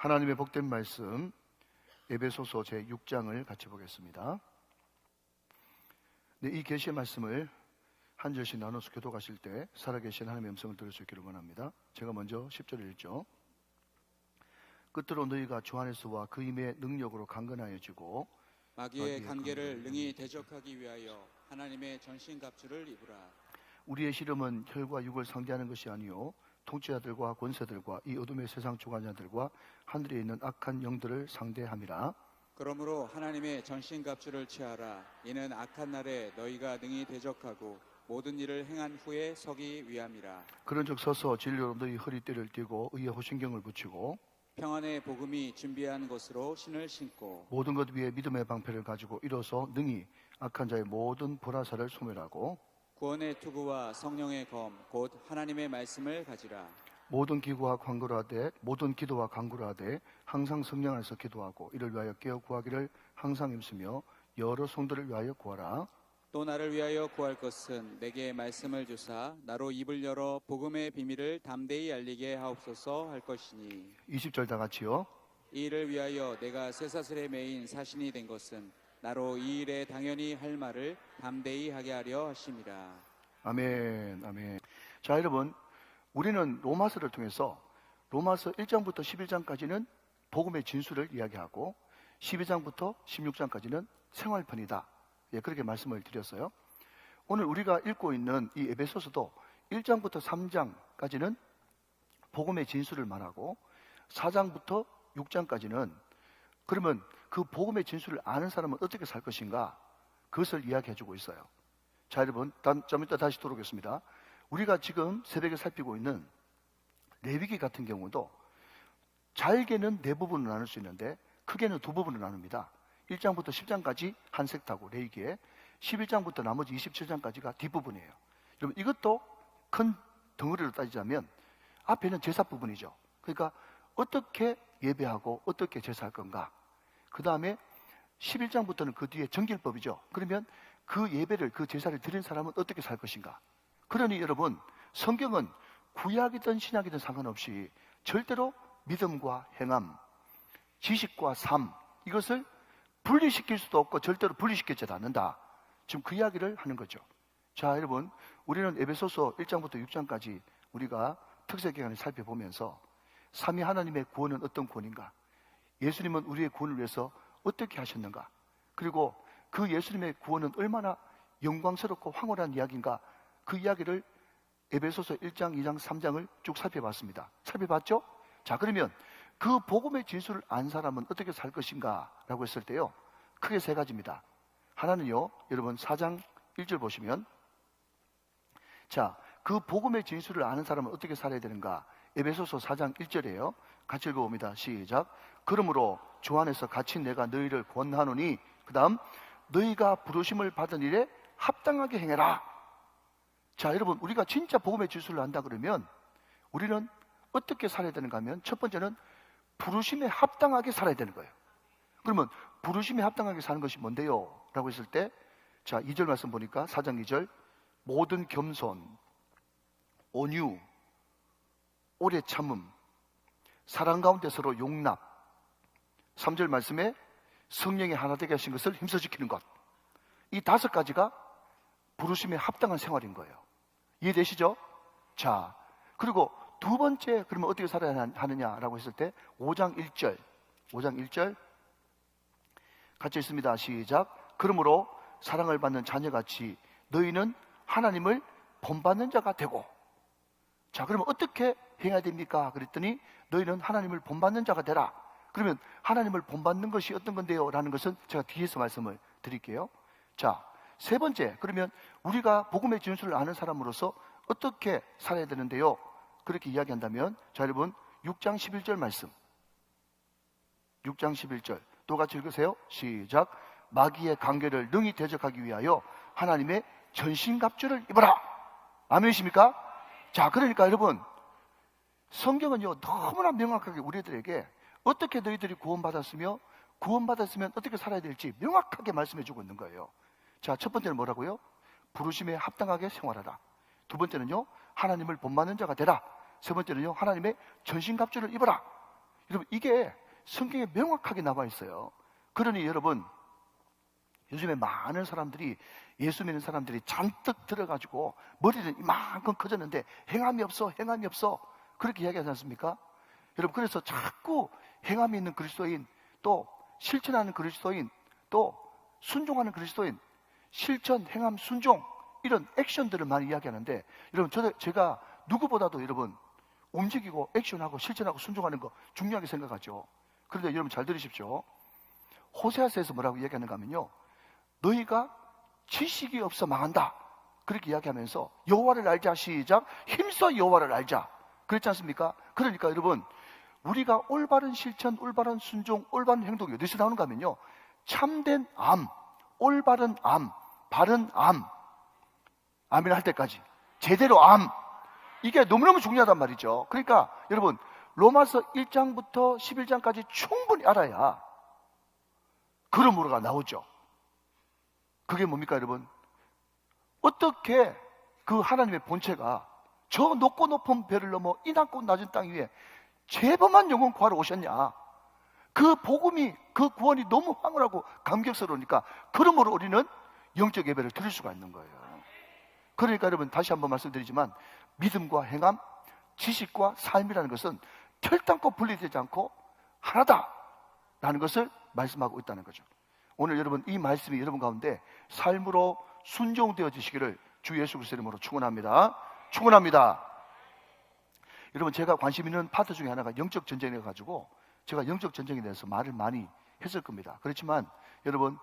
하나님의 복된 말씀 에베소서 제6장을 같이 보겠습니다. 이 계시의 말씀을 한 절씩 나눠서 교독하실 때 살아계신 하나님의 음성을 들을 수 있기를 원합니다. 제가 먼저 10절을 읽죠. 끝으로 너희가 주 안에서와 그 힘의 능력으로 강건하여지고 마귀의 관계를 능히 대적하기 위하여 하나님의 전신갑주를 입으라. 우리의 씨름은 혈과 육을 상대하는 것이 아니요 통치자들과 권세들과 이 어둠의 세상 주관자들과 하늘에 있는 악한 영들을 상대함이라. 그러므로 하나님의 전신갑주를 취하라. 이는 악한 날에 너희가 능히 대적하고 모든 일을 행한 후에 서기 위함이라. 그런즉 서서 진리로 너희 허리띠를 띠고 의의 호신경을 붙이고 평안의 복음이 준비한 것으로 신을 신고 모든 것 위에 믿음의 방패를 가지고 일어서 능히 악한 자의 모든 불화살을 소멸하고 구원의 투구와 성령의 검 곧 하나님의 말씀을 가지라. 모든 기도와 간구를 하되 항상 성령 안에서 기도하고 이를 위하여 깨어 구하기를 항상 힘쓰며 여러 성도를 위하여 구하라. 또 나를 위하여 구할 것은 내게 말씀을 주사 나로 입을 열어 복음의 비밀을 담대히 알리게 하옵소서 할 것이니 20절 다 같이요. 이 일을 위하여 내가 쇠사슬에 매인 사신이 된 것은 나로 이 일에 당연히 할 말을 담대히 하게 하려 하심이라. 아멘, 아멘. 자, 여러분, 우리는 로마서를 통해서 로마서 1장부터 11장까지는 복음의 진수를 이야기하고 12장부터 16장까지는 생활편이다. 예, 그렇게 말씀을 드렸어요. 오늘 우리가 읽고 있는 이 에베소서도 1장부터 3장까지는 복음의 진수를 말하고 4장부터 6장까지는 그러면 그 복음의 진수를 아는 사람은 어떻게 살 것인가? 그것을 이야기해주고 있어요. 자, 여러분, 좀 이따 다시 돌아오겠습니다. 우리가 지금 새벽에 살피고 있는 레위기 같은 경우도 잘게는 네 부분으로 나눌 수 있는데 크게는 두 부분으로 나눕니다. 1장부터 10장까지 한 섹타고 레위기에 11장부터 나머지 27장까지가 뒷부분이에요. 여러분, 이것도 큰 덩어리로 따지자면 앞에는 제사 부분이죠. 그러니까 어떻게 예배하고 어떻게 제사할 건가. 그 다음에 11장부터는 그 뒤에 정결법이죠. 그러면 그 예배를, 그 제사를 드린 사람은 어떻게 살 것인가. 그러니 여러분, 성경은 구약이든 신약이든 상관없이 절대로 믿음과 행함, 지식과 삶, 이것을 분리시킬 수도 없고 절대로 분리시키지 않는다. 지금 그 이야기를 하는 거죠. 자, 여러분, 우리는 에베소서 1장부터 6장까지 우리가 특색 기간을 살펴보면서 삼위 하나님의 구원은 어떤 구원인가, 예수님은 우리의 구원을 위해서 어떻게 하셨는가, 그리고 그 예수님의 구원은 얼마나 영광스럽고 황홀한 이야기인가, 그 이야기를 에베소서 1장, 2장, 3장을 쭉 살펴봤습니다. 살펴봤죠? 자, 그러면 그 복음의 진수를 안 사람은 어떻게 살 것인가 라고 했을 때요, 크게 세 가지입니다. 하나는요, 여러분 4장 1절 보시면, 자, 그 복음의 진수를 아는 사람은 어떻게 살아야 되는가? 에베소서 4장 1절이에요. 같이 읽어봅니다. 시작. 그러므로 주 안에서 갇힌 내가 너희를 권하노니, 그 다음 너희가 부르심을 받은 일에 합당하게 행해라. 자, 여러분, 우리가 진짜 복음의 진수를 안다 그러면 우리는 어떻게 살아야 되는가 하면, 첫 번째는 부르심에 합당하게 살아야 되는 거예요. 그러면 부르심에 합당하게 사는 것이 뭔데요? 라고 했을 때, 자, 2절 말씀 보니까 4장 2절, 모든 겸손, 온유, 오래 참음, 사랑 가운데 서로 용납. 3절 말씀에 성령이 하나 되게 하신 것을 힘써 지키는 것. 이 5가지가 부르심에 합당한 생활인 거예요. 이해되시죠? 자, 그리고 두 번째, 그러면 어떻게 살아야 하느냐라고 했을 때 5장 1절 같이 있습니다. 시작. 그러므로 사랑을 받는 자녀같이 너희는 하나님을 본받는 자가 되고. 자, 그러면 어떻게 행해야 됩니까? 그랬더니 너희는 하나님을 본받는 자가 되라. 그러면 하나님을 본받는 것이 어떤 건데요? 라는 것은 제가 뒤에서 말씀을 드릴게요. 자, 세 번째, 그러면 우리가 복음의 진수를 아는 사람으로서 어떻게 살아야 되는데요? 그렇게 이야기한다면, 자, 여러분 6장 11절 말씀, 6장 11절 또 같이 읽으세요. 시작. 마귀의 관계를 능히 대적하기 위하여 하나님의 전신갑주를 입어라. 아멘이십니까? 자, 그러니까 여러분, 성경은요 너무나 명확하게 우리들에게 어떻게 너희들이 구원받았으면 어떻게 살아야 될지 명확하게 말씀해주고 있는 거예요. 자, 첫 번째는 뭐라고요? 부르심에 합당하게 생활하라. 두 번째는요, 하나님을 본받는 자가 되라. 세 번째는요, 하나님의 전신갑주를 입어라. 여러분, 이게 성경에 명확하게 나와 있어요. 그러니 여러분, 요즘에 많은 사람들이, 예수 믿는 사람들이 잔뜩 들어가지고 머리는 이만큼 커졌는데 행함이 없어, 행함이 없어, 그렇게 이야기하지 않습니까? 여러분, 그래서 자꾸 행함이 있는 그리스도인, 또 실천하는 그리스도인, 또 순종하는 그리스도인, 실천, 행함, 순종, 이런 액션들을 많이 이야기하는데, 여러분, 제가 누구보다도 여러분 움직이고 액션하고 실천하고 순종하는 거 중요하게 생각하죠. 그런데 여러분 잘 들으십시오. 호세아서에서 뭐라고 이야기하는가 하면요, 너희가 지식이 없어 망한다, 그렇게 이야기하면서 여호와를 알자, 시작, 힘써 여호와를 알자, 그랬지 않습니까? 그러니까 여러분, 우리가 올바른 실천, 올바른 순종, 올바른 행동이 어디서 나오는가 하면요, 참된 암, 올바른 암, 바른 암, 아멘 할 때까지 제대로 암, 이게 너무너무 중요하단 말이죠. 그러니까 여러분, 로마서 1장부터 11장까지 충분히 알아야 그러므로가 나오죠. 그게 뭡니까 여러분? 어떻게 그 하나님의 본체가 저 높고 높은 별을 넘어 이 낮고 낮은 땅 위에 죄범한 영혼 구하러 오셨냐? 그 복음이, 그 구원이 너무 황홀하고 감격스러우니까 그러므로 우리는 영적 예배를 드릴 수가 있는 거예요. 그러니까 여러분, 다시 한번 말씀드리지만 믿음과 행함, 지식과 삶이라는 것은 결단코 분리되지 않고 하나다라는 것을 말씀하고 있다는 거죠. 오늘 여러분, 이 말씀이 여러분 가운데 삶으로 순종되어지시기를 주 예수 그리스도의 이름으로 축원합니다. 축원합니다. 여러분, 제가 관심 있는 파트 중에 하나가 영적 전쟁이어 가지고 제가 영적 전쟁에 대해서 말을 많이 했을 겁니다. 그렇지만 여러분,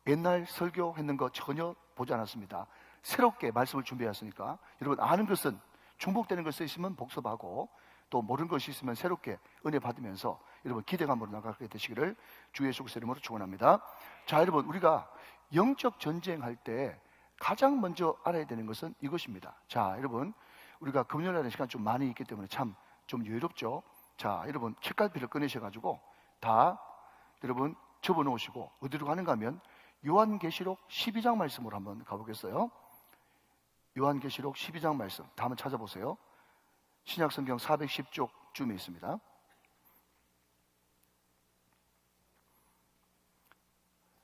옛날 설교했는 거 전혀 보지 않았습니다. 새롭게 말씀을 준비했으니까 여러분, 아는 것은 중복되는 것이 있으면 복습하고, 또 모르는 것이 있으면 새롭게 은혜 받으면서 여러분 기대감으로 나가게 되시기를 주 예수 그리스도의 이름으로 축원합니다. 자, 여러분, 우리가 영적 전쟁할 때 가장 먼저 알아야 되는 것은 이것입니다. 자, 여러분, 우리가 금요일날에 시간 좀 많이 있기 때문에 참 좀 여유롭죠. 자, 여러분, 책갈피를 꺼내셔가지고 다 여러분 접어 놓으시고 어디로 가는가 하면 요한계시록 12장 말씀으로 한번 가보겠어요. 요한계시록 12장 말씀 다 한번 찾아보세요. 신약성경 410쪽쯤에 있습니다.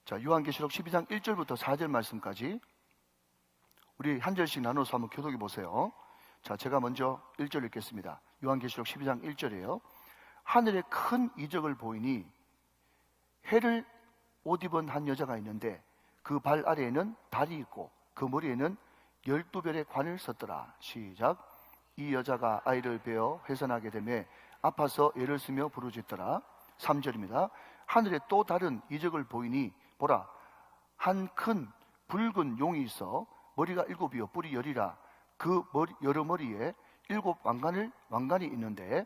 자, 요한계시록 12장 1절부터 4절 말씀까지 우리 한 절씩 나눠서 한번 교독해 보세요. 자, 제가 먼저 1절 읽겠습니다. 요한계시록 12장 1절이에요. 하늘에 큰 이적을 보이니 해를 옷 입은 한 여자가 있는데 그 발 아래에는 달이 있고 그 머리에는 12별의 관을 썼더라. 시작. 이 여자가 아이를 베어 회선하게 되매 아파서 애를 쓰며 부르짖더라. 3절입니다. 하늘에 또 다른 이적을 보이니 보라, 한 큰 붉은 용이 있어 머리가 7이요 뿔이 10이라. 그 여러 머리에 7 왕관이 있는데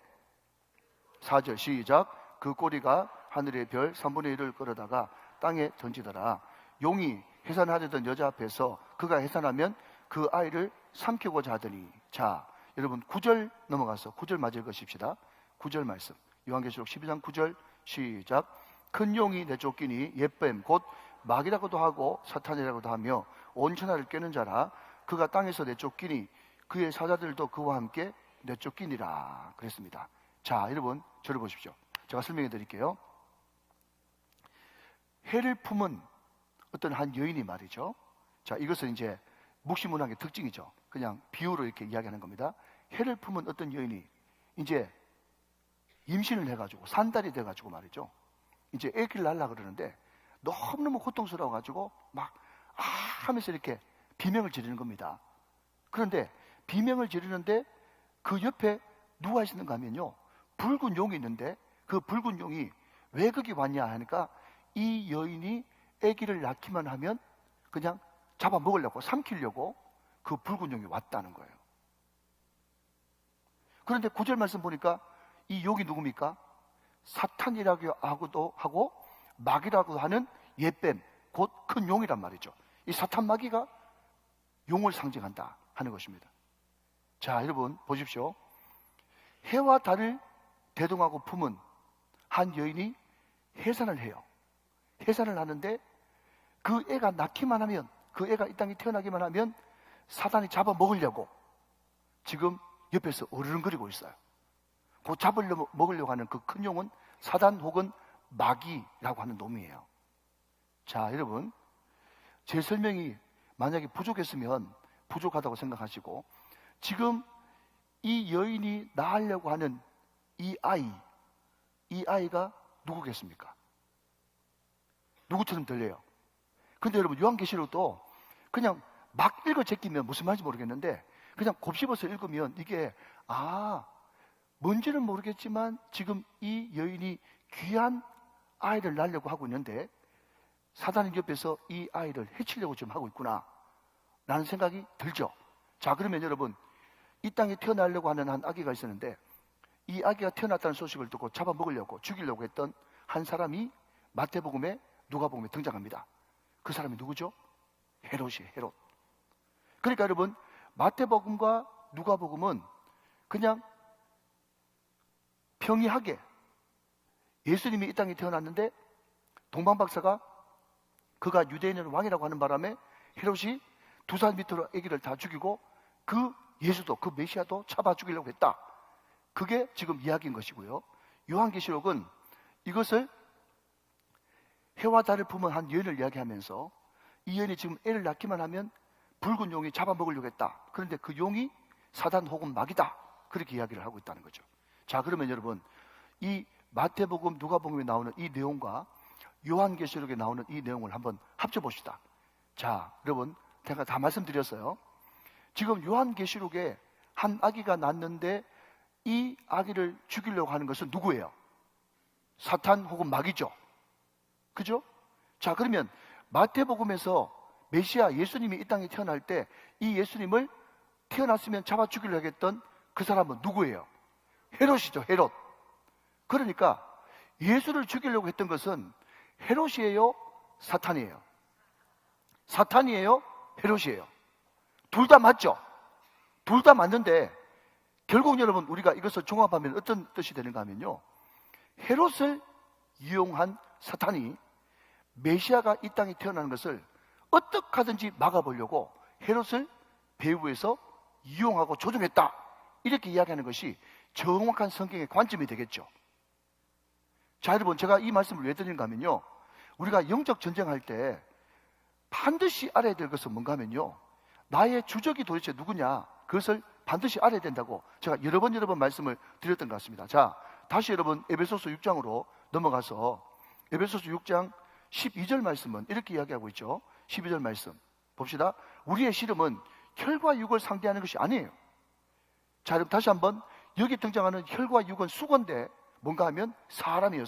4절 시작. 그 꼬리가 하늘의 별 3분의 1을 끌어다가 땅에 던지더라. 용이 해산하려던 여자 앞에서 그가 해산하면 그 아이를 삼키고자 하더니. 자, 여러분 9절 넘어가서 9절 맞을 것입시다. 9절 말씀 요한계시록 12장 9절 시작. 큰 용이 내쫓기니 옛뱀 곧 마귀라고도 하고 사탄이라고도 하며 온 천하를 꿰는 자라. 그가 땅에서 내쫓기니 그의 사자들도 그와 함께 내쫓기니라 그랬습니다. 자, 여러분 저를 보십시오. 제가 설명해 드릴게요. 해를 품은 어떤 한 여인이 말이죠. 자, 이것은 이제 묵시문학의 특징이죠. 그냥 비유로 이렇게 이야기하는 겁니다. 해를 품은 어떤 여인이 이제 임신을 해가지고 산달이 돼가지고 말이죠. 이제 아기를 낳으려고 그러는데 너무너무 고통스러워가지고 막 하면서 이렇게 비명을 지르는 겁니다. 그런데 비명을 지르는데 그 옆에 누가 있는가 하면요, 붉은 용이 있는데 그 붉은 용이 왜 거기 왔냐 하니까 이 여인이 아기를 낳기만 하면 그냥 잡아먹으려고, 삼키려고 그 붉은 용이 왔다는 거예요. 그런데 9절 말씀 보니까 이 용이 누굽니까? 사탄이라고 하고도 하고 마귀라고 하는 옛뱀, 곧 큰 용이란 말이죠. 이 사탄 마귀가 용을 상징한다 하는 것입니다. 자, 여러분 보십시오. 해와 달을 대동하고 품은 한 여인이 해산을 해요. 해산을 하는데 그 애가 낳기만 하면, 그 애가 이 땅에 태어나기만 하면 사단이 잡아먹으려고 지금 옆에서 어르렁거리고 있어요. 그 먹으려고 하는 그 큰 용은 사단 혹은 마귀라고 하는 놈이에요. 자, 여러분, 제 설명이 만약에 부족했으면 부족하다고 생각하시고, 지금 이 여인이 낳으려고 하는 이 아이가 누구겠습니까? 누구처럼 들려요? 근데 여러분, 요한계시록도 그냥 막 읽어 제끼면 무슨 말인지 모르겠는데, 그냥 곱씹어서 읽으면 이게, 뭔지는 모르겠지만 지금 이 여인이 귀한 아이를 낳으려고 하고 있는데, 사단의 옆에서 이 아이를 해치려고 지금 하고 있구나 라는 생각이 들죠. 자, 그러면 여러분, 이 땅에 태어나려고 하는 한 아기가 있었는데, 이 아기가 태어났다는 소식을 듣고 잡아먹으려고 죽이려고 했던 한 사람이 마태복음에, 누가복음에 등장합니다. 그 사람이 누구죠? 헤롯이에요. 헤롯. 그러니까 여러분, 마태복음과 누가복음은 그냥 평이하게 예수님이 이 땅에 태어났는데, 동방박사가 그가 유대인의 왕이라고 하는 바람에 헤롯이 2살 밑으로 아기를 다 죽이고 그 예수도, 그 메시아도 잡아 죽이려고 했다. 그게 지금 이야기인 것이고요. 요한계시록은 이것을 해와 달을 품은 한 여인을 이야기하면서, 이 여인이 지금 애를 낳기만 하면 붉은 용이 잡아먹으려고 했다. 그런데 그 용이 사단 혹은 마귀다. 그렇게 이야기를 하고 있다는 거죠. 자, 그러면 여러분, 이 마태복음, 누가복음에 나오는 이 내용과 요한계시록에 나오는 이 내용을 한번 합쳐봅시다. 자, 여러분, 제가 다 말씀드렸어요. 지금 요한계시록에 한 아기가 낳는데 이 아기를 죽이려고 하는 것은 누구예요? 사탄 혹은 마귀죠. 그죠? 자, 그러면 마태복음에서 메시아 예수님이 이 땅에 태어날 때 이 예수님을 태어났으면 잡아 죽이려고 했던 그 사람은 누구예요? 헤롯이죠. 헤롯. 그러니까 예수를 죽이려고 했던 것은 헤롯이에요? 사탄이에요? 사탄이에요? 헤롯이에요? 둘 다 맞죠? 둘 다 맞는데 결국 여러분, 우리가 이것을 종합하면 어떤 뜻이 되는가 하면요, 헤롯을 이용한 사탄이 메시아가 이 땅에 태어나는 것을 어떻게 하든지 막아보려고 헤롯을 배후에서 이용하고 조종했다, 이렇게 이야기하는 것이 정확한 성경의 관점이 되겠죠. 자, 여러분, 제가 이 말씀을 왜 드리는가 하면요, 우리가 영적 전쟁할 때 반드시 알아야 될 것은 뭔가 하면요, 나의 주적이 도대체 누구냐, 그것을 반드시 알아야 된다고 제가 여러 번 말씀을 드렸던 것 같습니다. 자, 다시 여러분 에베소서 6장으로 넘어가서 에베소서 6장 12절 말씀은 이렇게 이야기하고 있죠. 12절 말씀 봅시다. 우리의 씨름은 혈과 육을 상대하는 것이 아니에요. 자, 여러분 다시 한번, 여기 등장하는 혈과 육은 수건데 뭔가 하면 사람이에요.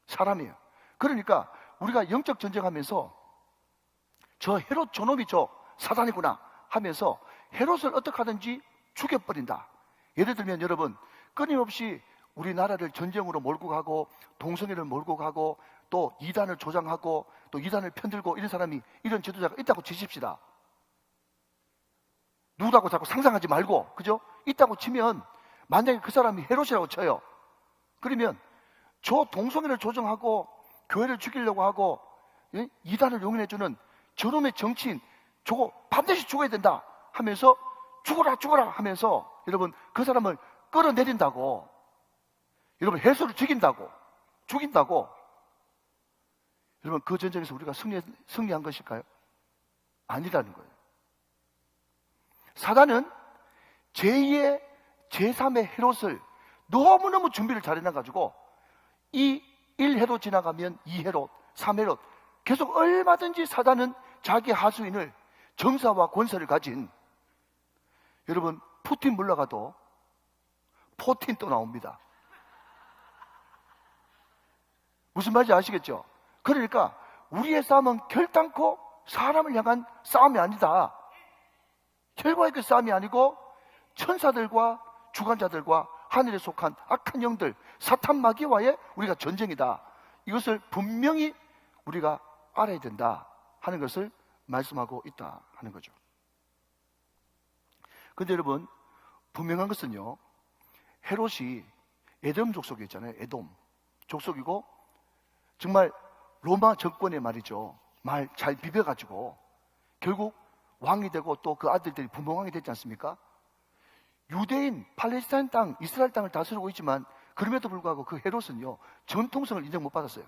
사람이에요. 그러니까 우리가 영적 전쟁하면서 저 헤롯 저놈이 저 사단이구나 하면서 헤롯을 어떻게 하든지 죽여버린다. 예를 들면 여러분, 끊임없이 우리나라를 전쟁으로 몰고 가고 동성애를 몰고 가고 또 이단을 조장하고 또 이단을 편들고 이런 사람이, 이런 지도자가 있다고 치십시다. 누구라고 자꾸 상상하지 말고, 그죠? 있다고 치면 만약에 그 사람이 헤롯이라고 쳐요. 그러면 저 동성애를 조정하고 교회를 죽이려고 하고 이단을 용인해주는 저놈의 정치인, 저거 반드시 죽어야 된다 하면서 죽어라 하면서 여러분 그 사람을 끌어내린다고, 여러분 예수를 죽인다고 여러분, 그 전쟁에서 우리가 승리한 것일까요? 아니라는 거예요. 사단은 제2의 제3의 헤롯을 너무너무 준비를 잘 해놔가지고 이 1헤롯 지나가면 2헤롯, 3헤롯 계속 얼마든지 사단은 자기 하수인을, 정사와 권세를 가진, 여러분 푸틴 물러가도 포틴 또 나옵니다. 무슨 말인지 아시겠죠? 그러니까 우리의 싸움은 결단코 사람을 향한 싸움이 아니다. 혈과 육의 싸움이 아니고 천사들과 주관자들과 하늘에 속한 악한 영들, 사탄 마귀와의 우리가 전쟁이다. 이것을 분명히 우리가 알아야 된다 하는 것을 말씀하고 있다 하는 거죠. 근데 여러분, 분명한 것은요, 헤롯이 에돔 족속이 있잖아요. 에돔 족속이고 정말 로마 정권의 말이죠, 말 잘 비벼가지고 결국 왕이 되고 또 그 아들들이 분봉왕이 됐지 않습니까? 유대인, 팔레스타인 땅, 이스라엘 땅을 다스리고 있지만 그럼에도 불구하고 그 헤롯은요, 전통성을 인정 못 받았어요.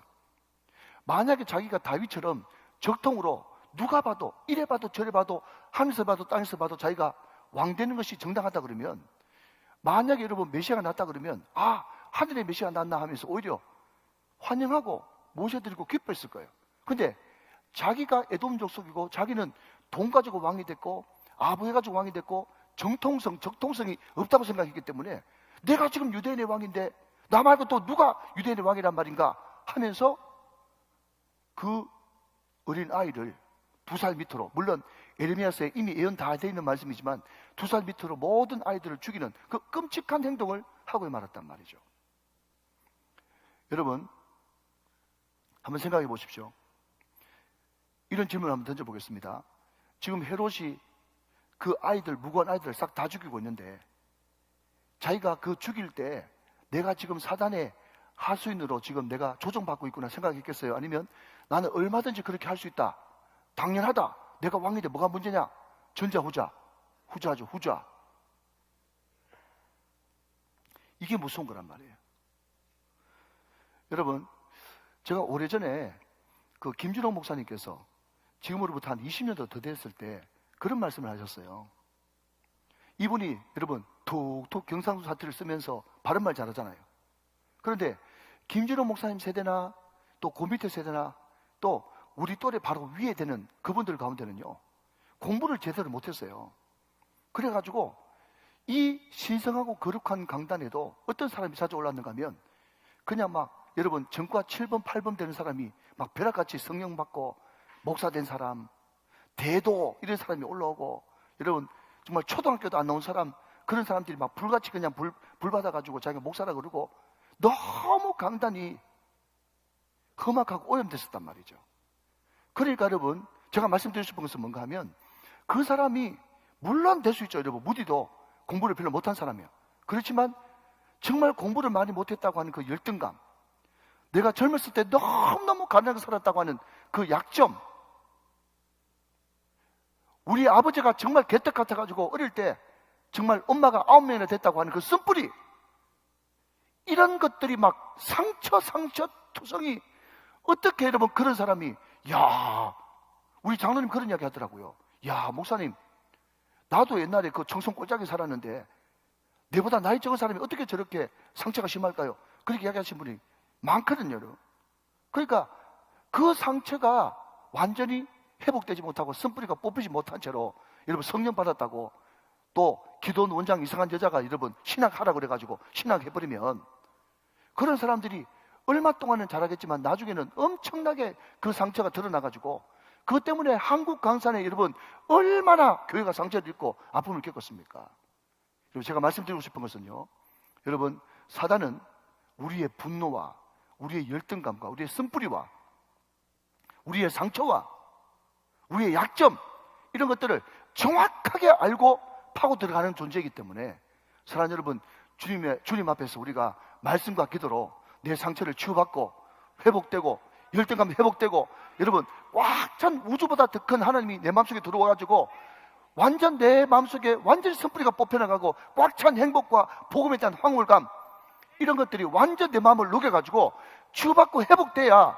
만약에 자기가 다윗처럼 적통으로 누가 봐도 이래 봐도 저래 봐도 하늘에서 봐도 땅에서 봐도 자기가 왕 되는 것이 정당하다 그러면, 만약에 여러분 메시아가 났다 그러면 하늘에 메시아가 났나 하면서 오히려 환영하고 모셔드리고 기뻐했을 거예요. 근데 자기가 에돔 족속이고 자기는 돈 가지고 왕이 됐고 아부해가지고 왕이 됐고 적통성이 없다고 생각했기 때문에 내가 지금 유대인의 왕인데 나 말고 또 누가 유대인의 왕이란 말인가 하면서 그 어린 아이를 2살 밑으로, 물론 에레미야서에 이미 예언 다 되어 있는 말씀이지만 2살 밑으로 모든 아이들을 죽이는 그 끔찍한 행동을 하고 말았단 말이죠. 여러분 한번 생각해 보십시오. 이런 질문을 한번 던져보겠습니다. 지금 헤롯이 그 아이들, 무고한 아이들을 싹 다 죽이고 있는데 자기가 그 죽일 때 내가 지금 사단의 하수인으로 지금 내가 조종받고 있구나 생각했겠어요? 아니면 나는 얼마든지 그렇게 할 수 있다, 당연하다, 내가 왕인데 뭐가 문제냐? 전자 후자, 후자죠, 후자. 이게 무서운 거란 말이에요. 여러분, 제가 오래전에 그 김준호 목사님께서 지금으로부터 한 20년 더 됐을 때 그런 말씀을 하셨어요. 이분이 여러분 톡톡 경상도 사투리를 쓰면서 바른말 잘하잖아요. 그런데 김준호 목사님 세대나 또 그 밑에 세대나 또 우리 또래 바로 위에 되는 그분들 가운데는요, 공부를 제대로 못했어요. 그래가지고 이 신성하고 거룩한 강단에도 어떤 사람이 자주 올랐는가 하면 그냥 막 여러분 전과 7번 8번 되는 사람이 막 벼락같이 성령 받고 목사 된 사람, 대도 이런 사람이 올라오고, 여러분 정말 초등학교도 안 나온 사람, 그런 사람들이 막 불같이 그냥 불 받아가지고 자기가 목사라 그러고 너무 강단이 험악하고 오염됐었단 말이죠. 그러니까 여러분 제가 말씀드리고 싶은 것은 뭔가 하면 그 사람이 물론 될 수 있죠. 여러분 무디도 공부를 별로 못한 사람이에요. 그렇지만 정말 공부를 많이 못했다고 하는 그 열등감, 내가 젊었을 때 너무너무 가난하게 살았다고 하는 그 약점, 우리 아버지가 정말 개떡 같아가지고 어릴 때 정말 엄마가 9명이나 됐다고 하는 그 쓴뿌리, 이런 것들이 막 상처 투성이, 어떻게 여러분 그런 사람이, 야, 우리 장로님 그런 이야기 하더라고요. 야, 목사님, 나도 옛날에 그 청송 꼴짝이 살았는데 내보다 나이 적은 사람이 어떻게 저렇게 상처가 심할까요? 그렇게 이야기하신 분이 많거든요. 그러니까 그 상처가 완전히 회복되지 못하고 쓴뿌리가 뽑히지 못한 채로 여러분 성령 받았다고 또 기도원 원장 이상한 여자가 여러분 신학하라 그래가지고 신학해버리면 그런 사람들이 얼마 동안은 잘하겠지만 나중에는 엄청나게 그 상처가 드러나가지고 그것 때문에 한국 강산에 여러분 얼마나 교회가 상처를 입고 아픔을 겪었습니까? 여러분 제가 말씀드리고 싶은 것은요, 여러분 사단은 우리의 분노와 우리의 열등감과 우리의 쓴뿌리와 우리의 상처와 우리의 약점, 이런 것들을 정확하게 알고 파고 들어가는 존재이기 때문에 사랑하는 여러분, 주님 앞에서 우리가 말씀과 기도로 내 상처를 치유받고 회복되고 열등감 회복되고, 여러분 꽉 찬 우주보다 더 큰 하나님이 내 마음속에 들어와가지고 완전 내 마음속에 완전히 선뿌리가 뽑혀나가고 꽉 찬 행복과 복음에 대한 황홀감, 이런 것들이 완전 내 마음을 녹여가지고 치유받고 회복돼야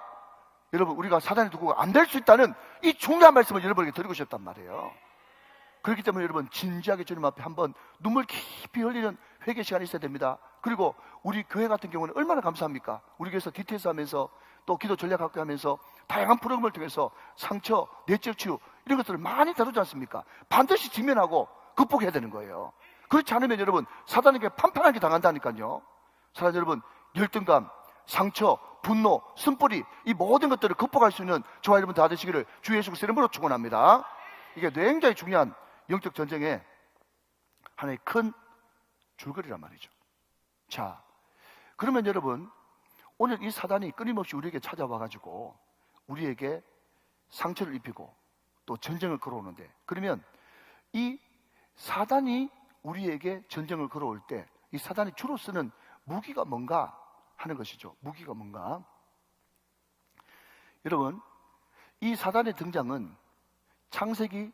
여러분 우리가 사단에 두고 안 될 수 있다는 이 중요한 말씀을 여러분에게 드리고 싶단 말이에요. 그렇기 때문에 여러분 진지하게 주님 앞에 한번 눈물 깊이 흘리는 회개 시간이 있어야 됩니다. 그리고 우리 교회 같은 경우는 얼마나 감사합니까? 우리 교회에서 DTS 하면서 또 기도 전략 학교 하면서 다양한 프로그램을 통해서 상처, 내적 치유 이런 것들을 많이 다루지 않습니까? 반드시 직면하고 극복해야 되는 거예요. 그렇지 않으면 여러분 사단에게 판판하게 당한다니까요. 사랑 여러분, 열등감, 상처, 분노, 쓴뿌리, 이 모든 것들을 극복할 수 있는 저와 여러분 다 되시기를 주 예수 그리스도의 이름으로 축원합니다. 이게 굉장히 중요한 영적 전쟁의 하나의 큰 줄거리란 말이죠. 자, 그러면 여러분 오늘 이 사단이 끊임없이 우리에게 찾아와가지고 우리에게 상처를 입히고 또 전쟁을 걸어오는데, 그러면 이 사단이 우리에게 전쟁을 걸어올 때 이 사단이 주로 쓰는 무기가 뭔가 하는 것이죠. 무기가 뭔가. 여러분, 이 사단의 등장은 창세기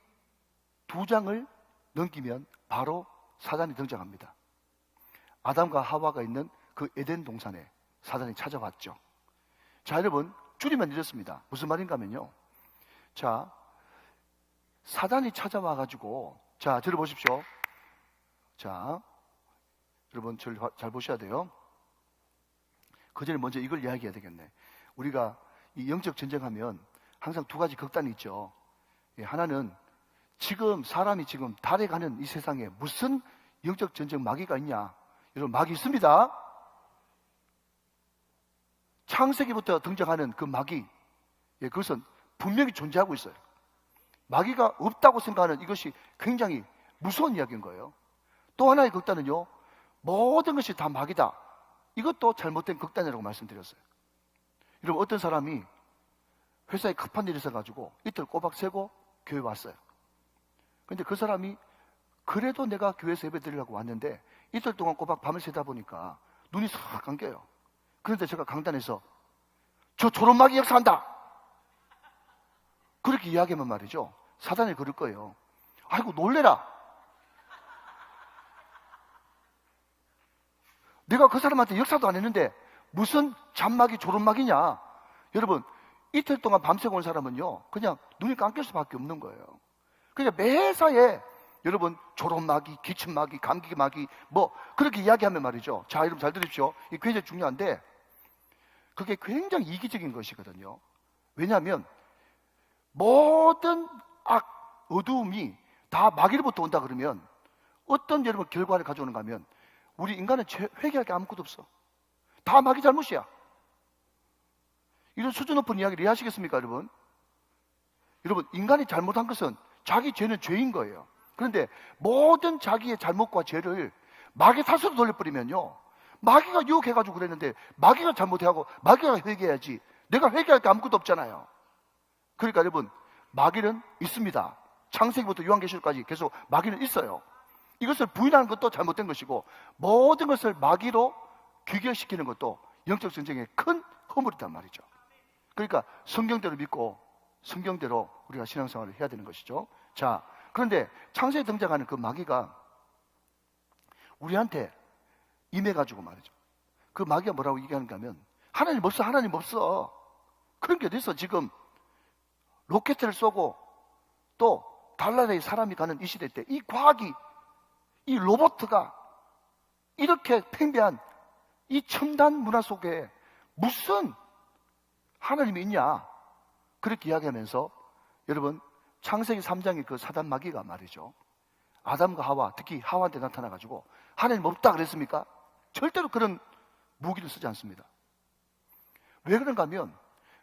2장을 넘기면 바로 사단이 등장합니다. 아담과 하와가 있는 그 에덴 동산에 사단이 찾아왔죠. 자, 여러분, 줄이면 이렇습니다. 무슨 말인가 하면요. 자, 사단이 찾아와가지고, 자, 들어보십시오. 자, 여러분, 저를 잘 보셔야 돼요. 그 전에 먼저 이걸 이야기해야 되겠네. 우리가 이 영적 전쟁하면 항상 두 가지 극단이 있죠. 하나는 지금 사람이 지금 달에 가는 이 세상에 무슨 영적 전쟁 마귀가 있냐? 여러분, 마귀 있습니다. 창세기부터 등장하는 그 마귀, 그것은 분명히 존재하고 있어요. 마귀가 없다고 생각하는 이것이 굉장히 무서운 이야기인 거예요. 또 하나의 극단은요, 모든 것이 다 마귀다. 이것도 잘못된 극단이라고 말씀드렸어요. 여러분, 어떤 사람이 회사에 급한 일이 있어가지고 이틀 꼬박 새고 교회 왔어요. 근데 그 사람이 그래도 내가 교회에서 예배 드리려고 왔는데 이틀 동안 꼬박 밤을 새다 보니까 눈이 싹 감겨요. 그런데 제가 강단에서 저 조롱마귀 역사한다! 그렇게 이야기하면 말이죠. 사단이 그럴 거예요. 아이고, 놀래라! 내가 그 사람한테 역사도 안 했는데 무슨 잔마귀, 조롱마귀냐? 여러분, 이틀 동안 밤새고 온 사람은요, 그냥 눈이 감길 수밖에 없는 거예요. 그러니까 매사에 여러분, 조롱마귀, 기침마귀, 감기마귀, 뭐 그렇게 이야기하면 말이죠. 자, 여러분 잘 들으십시오. 이게 굉장히 중요한데 그게 굉장히 이기적인 것이거든요. 왜냐하면 모든 악, 어두움이 다 마귀로부터 온다 그러면 어떤 여러분 결과를 가져오는가 하면 우리 인간은 회개할 게 아무것도 없어. 다 마귀 잘못이야. 이런 수준 높은 이야기를 이해하시겠습니까, 여러분? 여러분, 인간이 잘못한 것은 자기 죄는 죄인 거예요. 그런데 모든 자기의 잘못과 죄를 마귀 탓으로 돌려버리면요, 마귀가 유혹해가지고 그랬는데 마귀가 잘못해하고 마귀가 회개해야지 내가 회개할 게 아무것도 없잖아요. 그러니까 여러분, 마귀는 있습니다. 창세기부터 요한계시록까지 계속 마귀는 있어요. 이것을 부인하는 것도 잘못된 것이고 모든 것을 마귀로 귀결시키는 것도 영적 전쟁의 큰 허물이란 말이죠. 그러니까 성경대로 믿고 성경대로 우리가 신앙생활을 해야 되는 것이죠. 자, 그런데 창세기에 등장하는 그 마귀가 우리한테 임해가지고 말이죠. 그 마귀가 뭐라고 얘기하는가 하면 하나님 없어, 하나님 없어. 그런 게 어딨어. 지금 로켓을 쏘고 또 달나라에 사람이 가는 이 시대 때 이 과학이, 이 로봇가 이렇게 팽배한 이 첨단 문화 속에 무슨 하나님이 있냐, 그렇게 이야기하면서 여러분, 창세기 3장의 그 사단 마귀가 말이죠, 아담과 하와, 특히 하와한테 나타나가지고 하나님 없다 그랬습니까? 절대로 그런 무기를 쓰지 않습니다. 왜 그런가 하면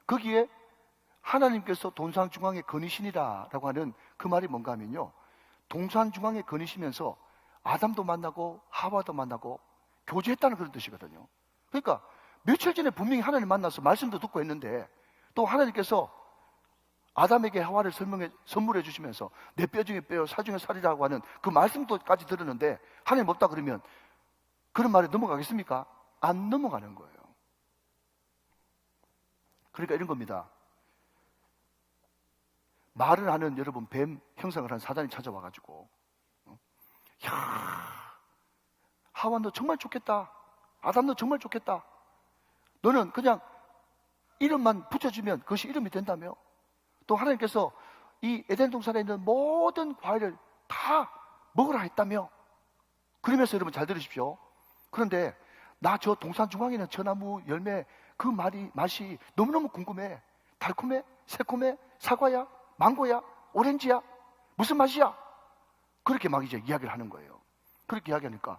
거기에 하나님께서 동산 중앙에 거니시니라라고 하는 그 말이 뭔가 하면요, 동산 중앙에 거니시면서 아담도 만나고 하와도 만나고 교제했다는 그런 뜻이거든요. 그러니까 며칠 전에 분명히 하나님 만나서 말씀도 듣고 했는데 또 하나님께서 아담에게 하와를 선물해 주시면서 내 뼈 중에 뼈, 살 중에 살이라고 하는 그 말씀도까지 들었는데 하나님 없다 그러면 그런 말에 넘어가겠습니까? 안 넘어가는 거예요. 그러니까 이런 겁니다. 말을 하는 여러분 뱀 형상을 한 사단이 찾아와가지고 야, 하와 너 정말 좋겠다. 아담 너 정말 좋겠다. 너는 그냥 이름만 붙여주면 그것이 이름이 된다며. 또 하나님께서 이 에덴 동산에 있는 모든 과일을 다 먹으라 했다며. 그러면서 여러분 잘 들으십시오. 그런데 나 저 동산 중앙에 있는 저 나무 열매 그 맛이 너무너무 궁금해. 달콤해? 새콤해? 사과야? 망고야? 오렌지야? 무슨 맛이야? 그렇게 막 이제 이야기를 하는 거예요. 그렇게 이야기하니까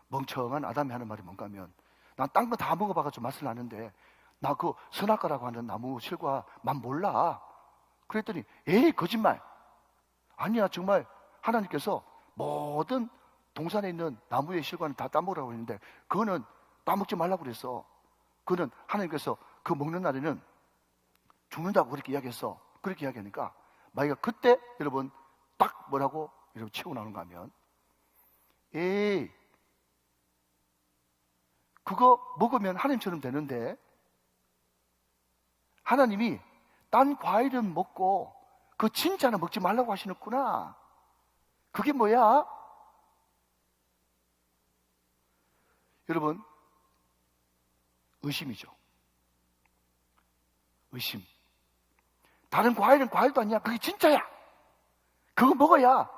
멍청한 아담이 하는 말이 뭔가 하면 난 딴 거 다 먹어봐가지고 맛을 나는데 나 그 선악과라고 하는 나무 실과 맛 몰라. 그랬더니 에이 거짓말. 아니야, 정말 하나님께서 모든 동산에 있는 나무의 실과는 다 따먹으라고 했는데 그거는 따먹지 말라고 그랬어. 그거는 하나님께서 그 먹는 날에는 죽는다고 그렇게 이야기했어. 그렇게 이야기하니까 마귀가 그때 여러분 딱 뭐라고 여러분 치고 나오는가 하면 에이 그거 먹으면 하나님처럼 되는데 하나님이 딴 과일은 먹고 그 진짜는 먹지 말라고 하시는구나. 그게 뭐야? 여러분, 의심이죠. 의심. 다른 과일은 과일도 아니야. 그게 진짜야. 그거 먹어야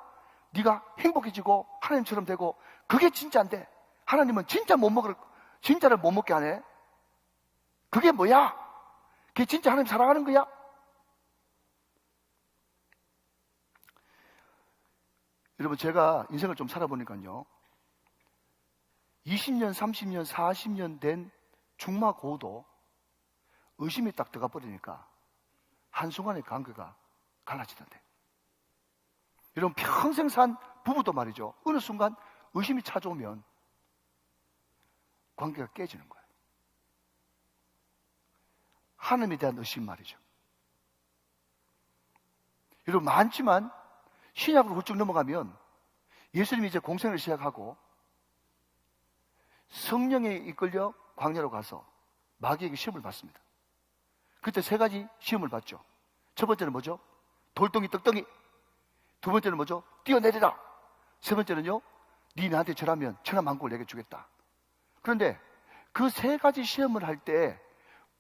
네가 행복해지고 하나님처럼 되고, 그게 진짜인데 하나님은 진짜를 못 먹게 하네. 그게 뭐야? 그게 진짜 하나님 사랑하는 거야? 여러분, 제가 인생을 좀 살아보니까요, 20년, 30년, 40년 된 중마고도 의심이 딱 들어가 버리니까 한순간에 관계가 갈라지던데. 여러분, 평생 산 부부도 말이죠, 어느 순간 의심이 찾아오면 관계가 깨지는 거예요. 하나님에 대한 의심 말이죠. 여러분, 많지만 신약으로 훌쩍 넘어가면 예수님이 이제 공생을 시작하고 성령에 이끌려 광야로 가서 마귀에게 시험을 받습니다. 그때 세 가지 시험을 받죠. 첫 번째는 뭐죠? 돌덩이 떡덩이. 두 번째는 뭐죠? 뛰어내리라. 세 번째는요, 네 나한테 절하면 천하만국을 내게 주겠다. 그런데 그 세 가지 시험을 할 때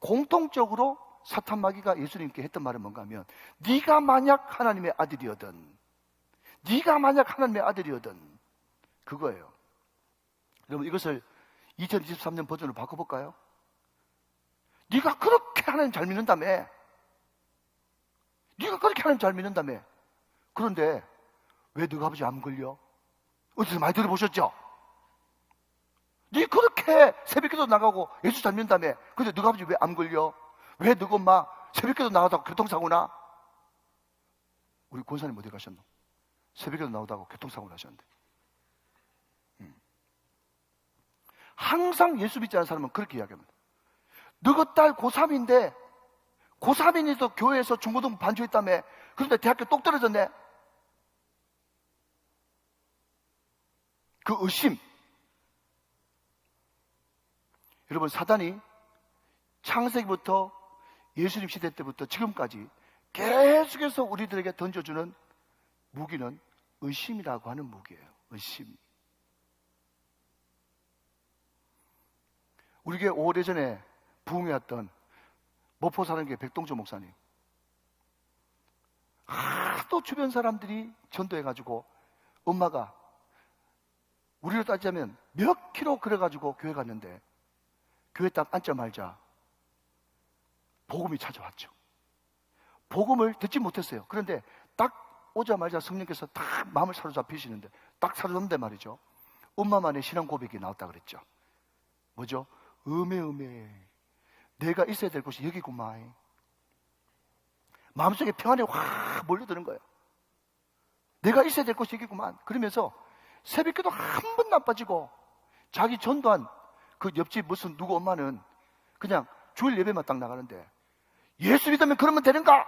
공통적으로 사탄 마귀가 예수님께 했던 말은 뭔가 하면, 네가 만약 하나님의 아들이거든, 네가 만약 하나님의 아들이거든, 그거예요. 여러분, 이것을 2023년 버전으로 바꿔볼까요? 네가 그렇게 하나님 잘 믿는다며. 네가 그렇게 하나님 잘 믿는다며. 그런데 왜 너가 아버지 암 걸려? 어디서 많이 들어보셨죠? 네 그렇게 새벽기도 나가고 예수 잘 믿는다며. 근데 너가 아버지 왜 암 걸려? 왜 너가 엄마 새벽기도 나가다가 교통사고나? 우리 권사님 어디 가셨노? 새벽기도 나오다가 교통사고를 하셨는데. 항상 예수 믿지 않는 사람은 그렇게 이야기합니다. 너가 딸 고3인데 고3인이도 교회에서 중고등부 반주했다며. 그런데 대학교 똑 떨어졌네. 그 의심. 여러분, 사단이 창세기부터 예수님 시대 때부터 지금까지 계속해서 우리들에게 던져주는 무기는 의심이라고 하는 무기예요. 의심. 우리 교회 오래전에 부흥해왔던 모포사랑교회 백동조 목사님, 하도 주변 사람들이 전도해가지고 엄마가 우리로 따지자면 몇 킬로 걸어가지고 교회 갔는데 교회 딱 앉자마자 복음이 찾아왔죠. 복음을 듣지 못했어요. 그런데 딱 오자마자 성령께서 딱 마음을 사로잡히시는데, 딱 사로잡는데 말이죠, 엄마만의 신앙 고백이 나왔다 그랬죠. 뭐죠? 음에 내가 있어야 될 곳이 여기구만. 마음속에 평안이 확 몰려드는 거예요. 내가 있어야 될 곳이 여기구만. 그러면서 새벽기도 한 번도 안 빠지고, 자기 전도한 그 옆집 무슨 누구 엄마는 그냥 주일 예배만 딱 나가는데, 예수 믿으면 그러면 되는가?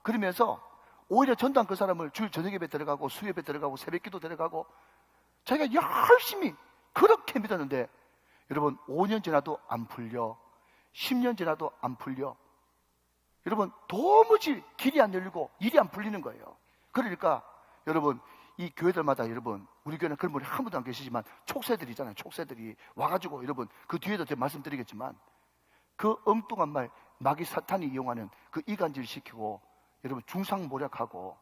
그러면서 오히려 전도한 그 사람을 주일 저녁 예배 들어가고 수요예배 들어가고 새벽기도 들어가고 자기가 열심히 그렇게 믿었는데, 여러분, 5년 지나도 안 풀려. 10년 지나도 안 풀려. 여러분, 도무지 길이 안 열리고 일이 안 풀리는 거예요. 그러니까 여러분, 이 교회들마다, 여러분, 우리 교회는 그런 분이 한 분도 안 계시지만 촉새들이잖아요. 촉새들이 와가지고, 여러분, 그 뒤에도 제가 말씀드리겠지만, 그 엉뚱한 말, 마귀 사탄이 이용하는 그 이간질 시키고 여러분 중상모략하고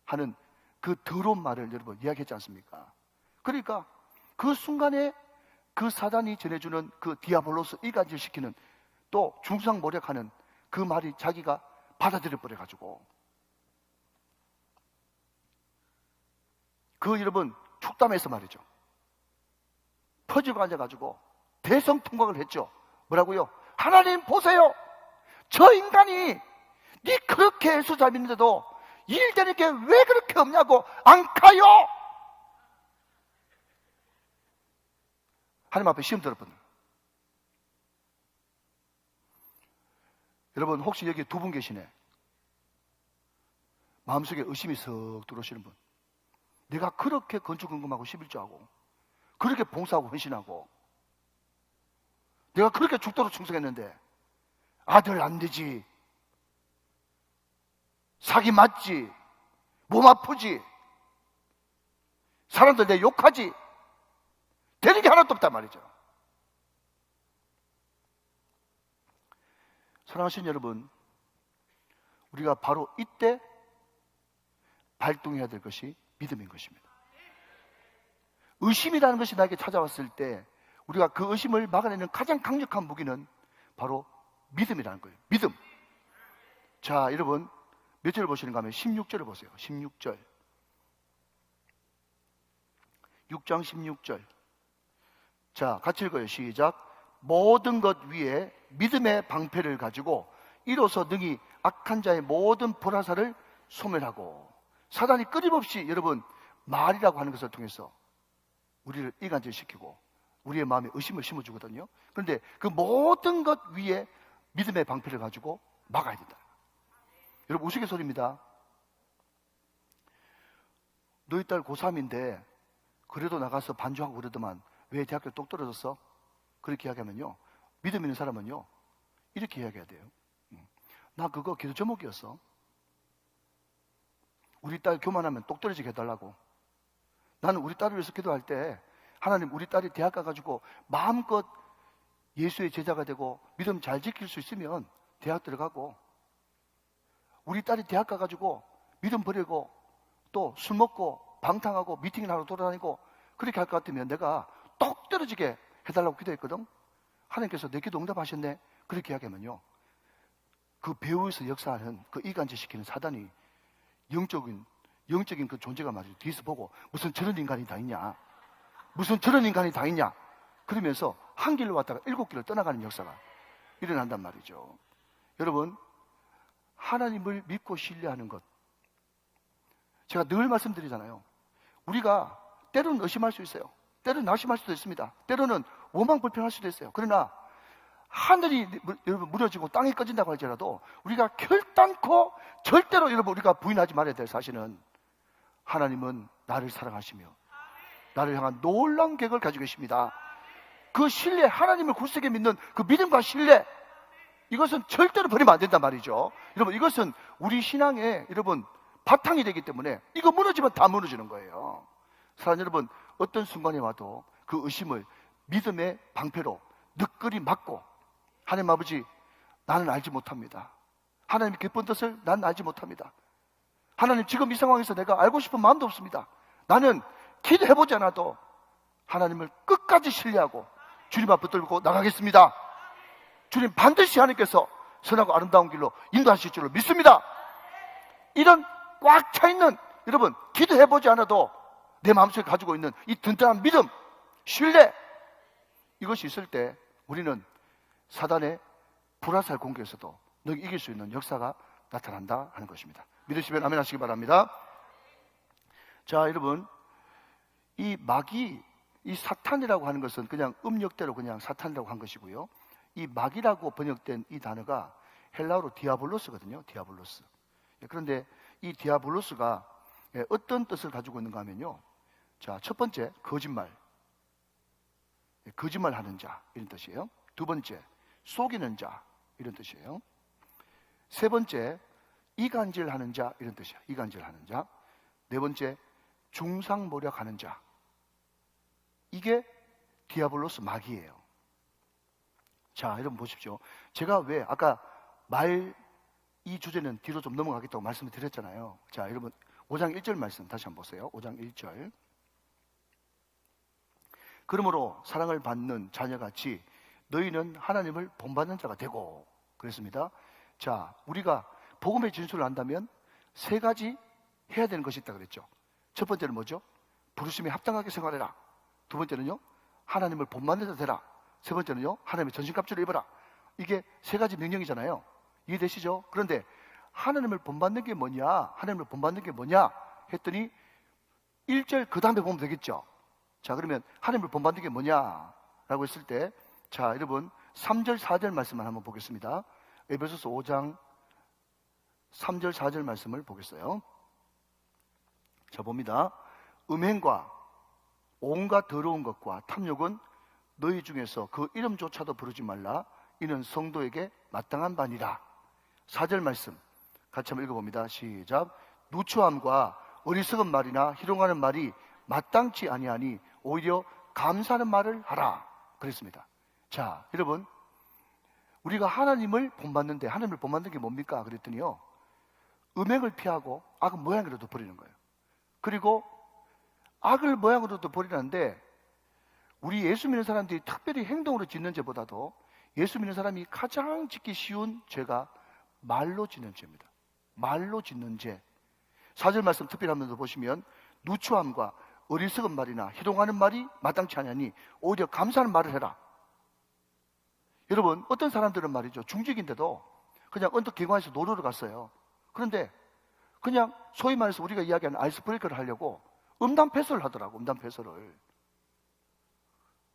하는 그 더러운 말을 여러분 이야기했지 않습니까? 그러니까 그 순간에 그 사단이 전해주는 그 디아볼로스 이간질 시키는, 또 중상모략하는 그 말이 자기가 받아들여 버려가지고, 그 여러분 축담에서 말이죠, 퍼지고 앉아가지고 대성통곡을 했죠. 뭐라고요? 하나님 보세요, 저 인간이 네 그렇게 예수 잘 믿는데도 일 되는 게 왜 그렇게 없냐고 안 가요? 하나님 앞에 시험 들었거든. 여러분, 혹시 여기 두 분 계시네. 마음속에 의심이 석 들어오시는 분. 내가 그렇게 건축금금하고 11조하고 그렇게 봉사하고 헌신하고 내가 그렇게 죽도록 충성했는데 아들 안 되지, 사기 맞지, 몸 아프지, 사람들 내 욕하지, 되는 게 하나도 없단 말이죠. 사랑하시는 여러분, 우리가 바로 이때 발동해야 될 것이 믿음인 것입니다. 의심이라는 것이 나에게 찾아왔을 때 우리가 그 의심을 막아내는 가장 강력한 무기는 바로 믿음이라는 거예요. 믿음. 자, 여러분 몇 절 보시는가 하면 16절을 보세요. 16절. 6장 16절. 자, 같이 읽어요. 시작. 모든 것 위에 믿음의 방패를 가지고 이로써 능히 악한 자의 모든 불화살을 소멸하고. 사단이 끊임없이 여러분 말이라고 하는 것을 통해서 우리를 이간질시키고 우리의 마음에 의심을 심어주거든요. 그런데 그 모든 것 위에 믿음의 방패를 가지고 막아야 된다. 여러분 우스갯소리입니다. 너희 딸 고3인데 그래도 나가서 반주하고 그러더만 왜 대학교 똑 떨어졌어? 그렇게 이야기하면요, 믿음 있는 사람은요 이렇게 이야기해야 돼요. 나 그거 기도 제목이었어. 우리 딸 교만하면 똑 떨어지게 해달라고. 나는 우리 딸을 위해서 기도할 때 하나님, 우리 딸이 대학 가가지고 마음껏 예수의 제자가 되고 믿음 잘 지킬 수 있으면 대학 들어가고, 우리 딸이 대학 가가지고 믿음 버리고 또 술 먹고 방탕하고 미팅을 하러 돌아다니고 그렇게 할 것 같으면 내가 똑 떨어지게 해달라고 기도했거든. 하나님께서 내 기도 응답하셨네. 그렇게 이야기하면요, 그 배후에서 역사하는 그 이간질시키는 사단이 영적인 그 존재가 말이죠. 뒤에서 보고 무슨 저런 인간이 다 있냐, 무슨 저런 인간이 다 있냐, 그러면서 한 길로 왔다가 7길로 떠나가는 역사가 일어난단 말이죠. 여러분, 하나님을 믿고 신뢰하는 것, 제가 늘 말씀드리잖아요. 우리가 때로는 의심할 수 있어요. 때로는 낙심할 수도 있습니다. 때로는 원망불평할 수도 있어요. 그러나 하늘이 여러분 무너지고 땅이 꺼진다고 할지라도 우리가 결단코 절대로 여러분 우리가 부인하지 말아야 될 사실은, 하나님은 나를 사랑하시며 나를 향한 놀라운 계획을 가지고 계십니다. 그 신뢰, 하나님을 굳세게 믿는 그 믿음과 신뢰, 이것은 절대로 버리면 안 된단 말이죠. 여러분, 이것은 우리 신앙의 여러분 바탕이 되기 때문에 이거 무너지면 다 무너지는 거예요. 사랑 여러분, 어떤 순간에 와도 그 의심을 믿음의 방패로 늦거리 막고, 하나님 아버지, 나는 알지 못합니다. 하나님의 기쁜 뜻을 난 알지 못합니다. 하나님, 지금 이 상황에서 내가 알고 싶은 마음도 없습니다. 나는 기도해보지 않아도 하나님을 끝까지 신뢰하고 주님 앞 붙들고 나가겠습니다. 주님 반드시 하나님께서 선하고 아름다운 길로 인도하실 줄로 믿습니다. 이런 꽉 차있는, 여러분 기도해보지 않아도 내 마음속에 가지고 있는 이 든든한 믿음, 신뢰, 이것이 있을 때 우리는 사단의 불화살 공격에서도 늘 이길 수 있는 역사가 나타난다 하는 것입니다. 믿으시면 아멘 하시기 바랍니다. 자, 여러분, 이 마귀, 이 사탄이라고 하는 것은 그냥 음력대로 그냥 사탄이라고 한 것이고요, 이 마귀라고 번역된 이 단어가 헬라어로 디아블로스거든요. 디아블로스. 그런데 이 디아블로스가 어떤 뜻을 가지고 있는가 하면요, 자, 첫 번째, 거짓말, 거짓말하는 자, 이런 뜻이에요. 두 번째, 속이는 자, 이런 뜻이에요. 세 번째, 이간질하는 자, 이런 뜻이에요. 이간질하는 자. 네 번째, 중상모략하는 자. 이게 디아블로스, 마귀예요. 자, 여러분 보십시오. 제가 왜 아까 이 주제는 뒤로 좀 넘어가겠다고 말씀을 드렸잖아요. 자, 여러분 5장 1절 말씀 다시 한번 보세요. 5장 1절. 그러므로 사랑을 받는 자녀같이 너희는 하나님을 본받는 자가 되고, 그랬습니다. 자, 우리가 복음의 진술을 한다면 세 가지 해야 되는 것이 있다 그랬죠. 첫 번째는 뭐죠? 부르심에 합당하게 생활해라. 두 번째는요, 하나님을 본받는 자 되라. 세 번째는요, 하나님의 전신갑주를 입어라. 이게 세 가지 명령이잖아요. 이해되시죠? 그런데 하나님을 본받는 게 뭐냐, 하나님을 본받는 게 뭐냐 했더니 1절 그 다음에 보면 되겠죠. 자, 그러면 하나님을 본받는 게 뭐냐라고 했을 때, 자, 여러분 3절 4절 말씀을 한번 보겠습니다. 에베소서 5장 3절 4절 말씀을 보겠어요. 자, 봅니다. 음행과 온갖 더러운 것과 탐욕은 너희 중에서 그 이름조차도 부르지 말라. 이는 성도에게 마땅한 바니라. 4절 말씀 같이 한번 읽어봅니다. 시작. 누추함과 어리석은 말이나 희롱하는 말이 마땅치 아니하니 오히려 감사하는 말을 하라 그랬습니다. 자, 여러분, 우리가 하나님을 본받는데 하나님을 본받는 게 뭡니까? 그랬더니요, 음행을 피하고 악은 모양으로도 버리는 거예요. 그리고 악을 모양으로도 버리는데, 우리 예수 믿는 사람들이 특별히 행동으로 짓는 죄보다도 예수 믿는 사람이 가장 짓기 쉬운 죄가 말로 짓는 죄입니다. 말로 짓는 죄. 4절 말씀 특별히 한번 더 보시면, 누추함과 어리석은 말이나 희롱하는 말이 마땅치 않으니 오히려 감사하는 말을 해라. 여러분, 어떤 사람들은 말이죠, 중직인데도 그냥 언덕 계곡에서 놀러 갔어요. 그런데 그냥 소위 말해서 우리가 이야기하는 아이스 브레이크를 하려고 음담 패설을 하더라고. 음담 패설을.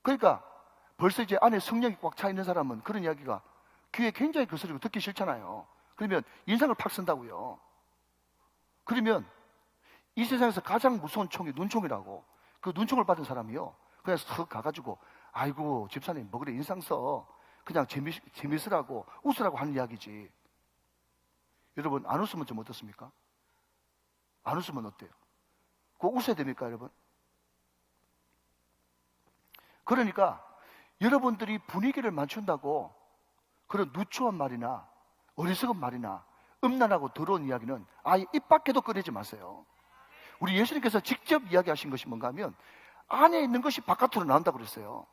그러니까 벌써 이제 안에 성령이 꽉 차 있는 사람은 그런 이야기가 귀에 굉장히 거스리고 듣기 싫잖아요. 그러면 인상을 팍 쓴다고요. 그러면 이 세상에서 가장 무서운 총이 눈총이라고. 그 눈총을 받은 사람이요, 그냥 쓱 가가지고, 아이고 집사님 뭐 그래 인상 써, 그냥 재밌으라고 웃으라고 하는 이야기지. 여러분, 안 웃으면 좀 어떻습니까? 안 웃으면 어때요? 그거 웃어야 됩니까, 여러분? 그러니까 여러분들이 분위기를 맞춘다고 그런 누추한 말이나 어리석은 말이나 음란하고 더러운 이야기는 아예 입 밖에도 꺼내지 마세요. 우리 예수님께서 직접 이야기하신 것이 뭔가 하면, 안에 있는 것이 바깥으로 나온다고 그랬어요.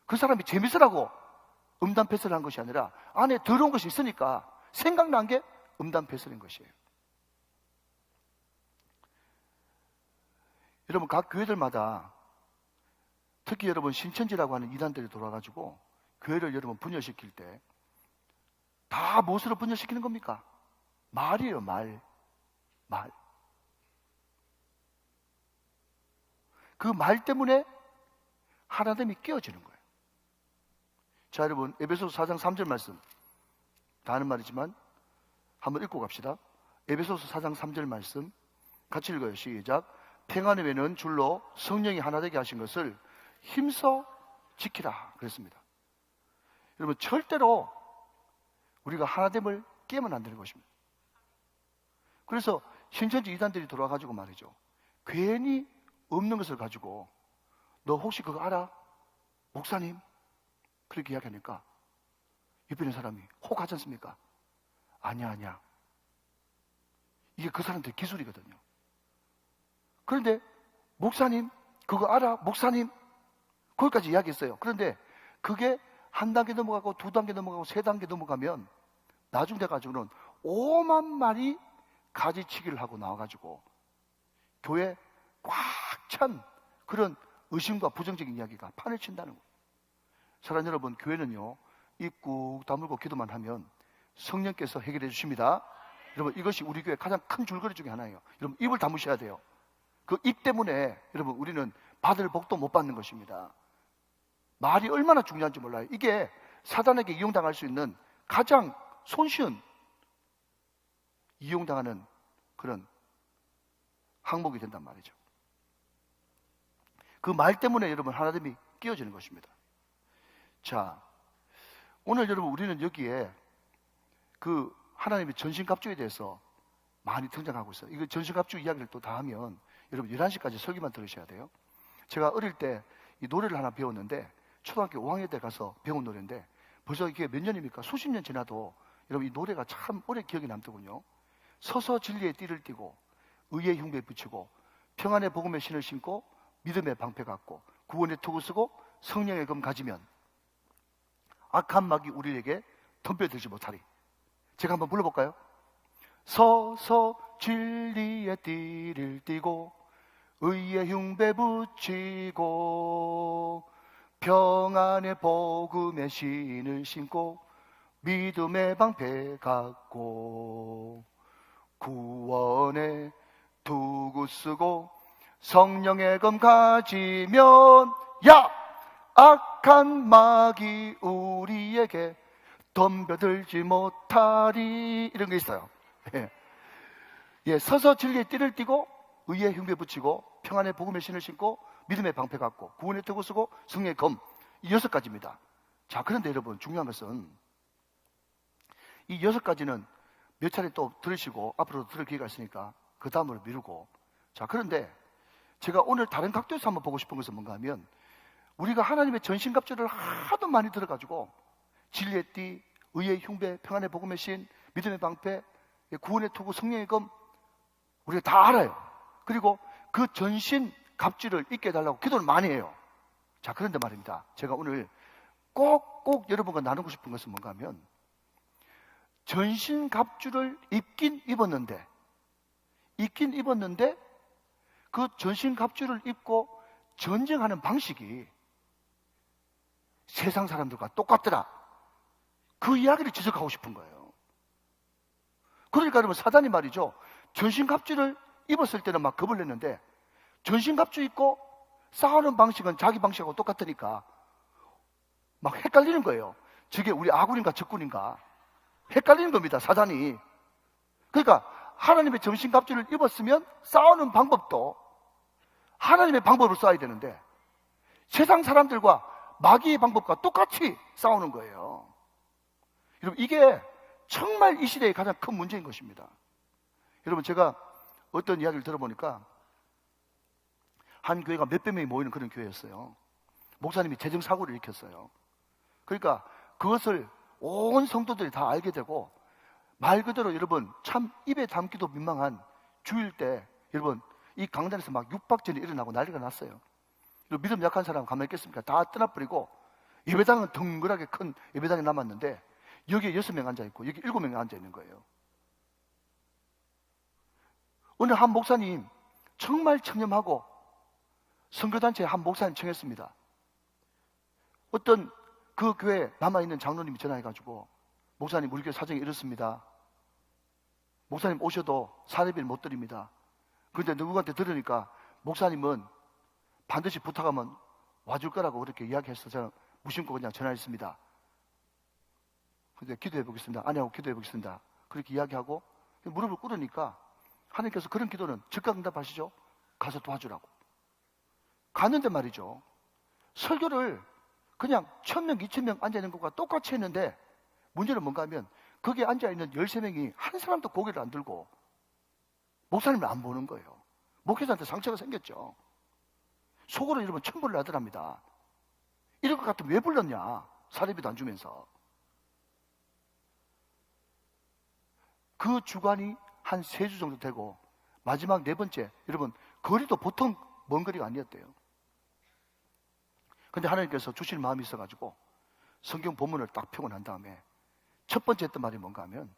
그 사람이 재밌으라고 음담 패설을 한 것이 아니라 안에 더러운 것이 있으니까 생각난 게 음담 패설인 것이에요. 여러분, 각 교회들마다 특히 여러분 신천지라고 하는 이단들이 돌아가지고 교회를 여러분 분열시킬 때 다 무엇으로 분열시키는 겁니까? 말이에요. 말. 그 말 때문에 하나됨이 깨어지는 거예요. 자, 여러분, 에베소서 4장 3절 말씀, 다 아는 말이지만 한번 읽고 갑시다. 에베소서 4장 3절 말씀 같이 읽어요. 시작. 평안의 외는 줄로 성령이 하나 되게 하신 것을 힘써 지키라 그랬습니다. 여러분, 절대로 우리가 하나됨을 깨면 안 되는 것입니다. 그래서 신천지 이단들이 돌아가지고 말이죠, 괜히 없는 것을 가지고 너 혹시 그거 알아? 목사님? 그렇게 이야기하니까 옆에 있는 사람이 혹하지 않습니까? 아니야. 이게 그 사람들 기술이거든요. 그런데 목사님 그거 알아? 목사님? 거기까지 이야기했어요. 그런데 그게 한 단계 넘어가고 두 단계 넘어가고 세 단계 넘어가면 나중 돼가지고는 오만 마리 가지치기를 하고 나와가지고 교회 꽉 찬 그런 의심과 부정적인 이야기가 판을 친다는 거예요. 사랑하는 여러분, 교회는요, 입 꾹 다물고 기도만 하면 성령께서 해결해 주십니다. 여러분, 이것이 우리 교회 가장 큰 줄거리 중에 하나예요. 여러분, 입을 다무셔야 돼요. 그 입 때문에 여러분 우리는 받을 복도 못 받는 것입니다. 말이 얼마나 중요한지 몰라요. 이게 사단에게 이용당할 수 있는 가장 손쉬운 이용당하는 그런 항목이 된단 말이죠. 그 말 때문에 여러분 하나됨이 끼어지는 것입니다. 자, 오늘 여러분 우리는 여기에 그 하나님의 전신갑주에 대해서 많이 등장하고 있어요. 이거 전신갑주 이야기를 또 다 하면 여러분 11시까지 설교만 들으셔야 돼요. 제가 어릴 때 이 노래를 하나 배웠는데 초등학교 5학년 때 가서 배운 노래인데 벌써 이게 몇 년입니까? 수십 년 지나도 여러분 이 노래가 참 오래 기억에 남더군요. 서서 진리의 띠를 띠고 의의 흉배 붙이고 평안의 복음의 신을 신고 믿음의 방패 갖고 구원의 투구 쓰고 성령의 검 가지면 악한 마귀 우리에게 덤벼들지 못하리. 제가 한번 불러볼까요? 서서 진리의 띠를 띠고 의의 흉배 붙이고 평안의 복음의 신을 신고 믿음의 방패 갖고 구원의 투구 쓰고 성령의 검 가지면 야! 악한 마귀 우리에게 덤벼들지 못하리. 이런 게 있어요. 예, 서서 진리의 띠를 띠고 의의 흉배 붙이고 평안의 복음의 신을 신고 믿음의 방패 갖고 구원의 투구 쓰고 성령의 검, 이 6가지입니다. 자, 그런데 여러분 중요한 것은 이 6가지는 몇 차례 또 들으시고 앞으로도 들을 기회가 있으니까 그 다음으로 미루고, 자, 그런데 제가 오늘 다른 각도에서 한번 보고 싶은 것은 뭔가 하면 우리가 하나님의 전신갑주를 하도 많이 들어가지고 진리의 띠, 의의 흉배, 평안의 복음의 신, 믿음의 방패, 구원의 투구, 성령의 검 우리가 다 알아요. 그리고 그 전신 갑주를 입게 해달라고 기도를 많이 해요. 자, 그런데 말입니다. 제가 오늘 꼭 여러분과 나누고 싶은 것은 뭔가 하면 전신 갑주를 입긴 입었는데 그 전신 갑주를 입고 전쟁하는 방식이 세상 사람들과 똑같더라. 그 이야기를 지적하고 싶은 거예요. 그러니까 여러분, 사단이 말이죠, 전신 갑주를 입었을 때는 막 겁을 냈는데 전신 갑주 입고 싸우는 방식은 자기 방식하고 똑같으니까 막 헷갈리는 거예요. 저게 우리 아군인가 적군인가 헷갈리는 겁니다, 사단이. 그러니까 하나님의 전신 갑주를 입었으면 싸우는 방법도 하나님의 방법으로 싸워야 되는데 세상 사람들과 마귀의 방법과 똑같이 싸우는 거예요. 여러분, 이게 정말 이 시대의 가장 큰 문제인 것입니다. 여러분, 제가 어떤 이야기를 들어보니까 한 교회가 몇백 명이 모이는 그런 교회였어요. 목사님이 재정사고를 일으켰어요. 그러니까 그것을 온 성도들이 다 알게 되고 말 그대로 여러분 참 입에 담기도 민망한 주일 때 여러분 이 강단에서 막 육박전이 일어나고 난리가 났어요. 믿음 약한 사람은 가만히 있겠습니까? 다 떠나버리고 예배당은 덩그랗게 큰 예배당이 남았는데 여기에 6명 앉아있고 여기 7명이 앉아있는 거예요. 오늘 한 목사님 정말 청렴하고 선교단체에 한 목사님 청했습니다. 어떤 그 교회에 남아있는 장로님이 전화해가지고 목사님 우리 교회 사정이 이렇습니다. 목사님 오셔도 사례비를 못 드립니다. 그런데 누구한테 들으니까 목사님은 반드시 부탁하면 와줄 거라고 그렇게 이야기해서 저는 무심코 그냥 전화했습니다. 근데 기도해 보겠습니다. 아내하고 기도해 보겠습니다. 그렇게 이야기하고 무릎을 꿇으니까 하나님께서 그런 기도는 즉각 응답하시죠. 가서 도와주라고. 갔는데 말이죠. 설교를 그냥 1000명, 2000명 앉아있는 것과 똑같이 했는데 문제는 뭔가 하면 거기에 앉아있는 13명이 한 사람도 고개를 안 들고 목사님을 안 보는 거예요. 목회자한테 상처가 생겼죠. 속으로 여러분 천불을 나더랍니다. 이럴 것 같으면 왜 불렀냐? 사례비도 안 주면서. 그 주간이 한 3주 정도 되고 마지막 4번째, 여러분 거리도 보통 먼 거리가 아니었대요. 근데 하나님께서 주실 마음이 있어가지고 성경 본문을 딱 펴고 난 다음에 첫 번째 했던 말이 뭔가 하면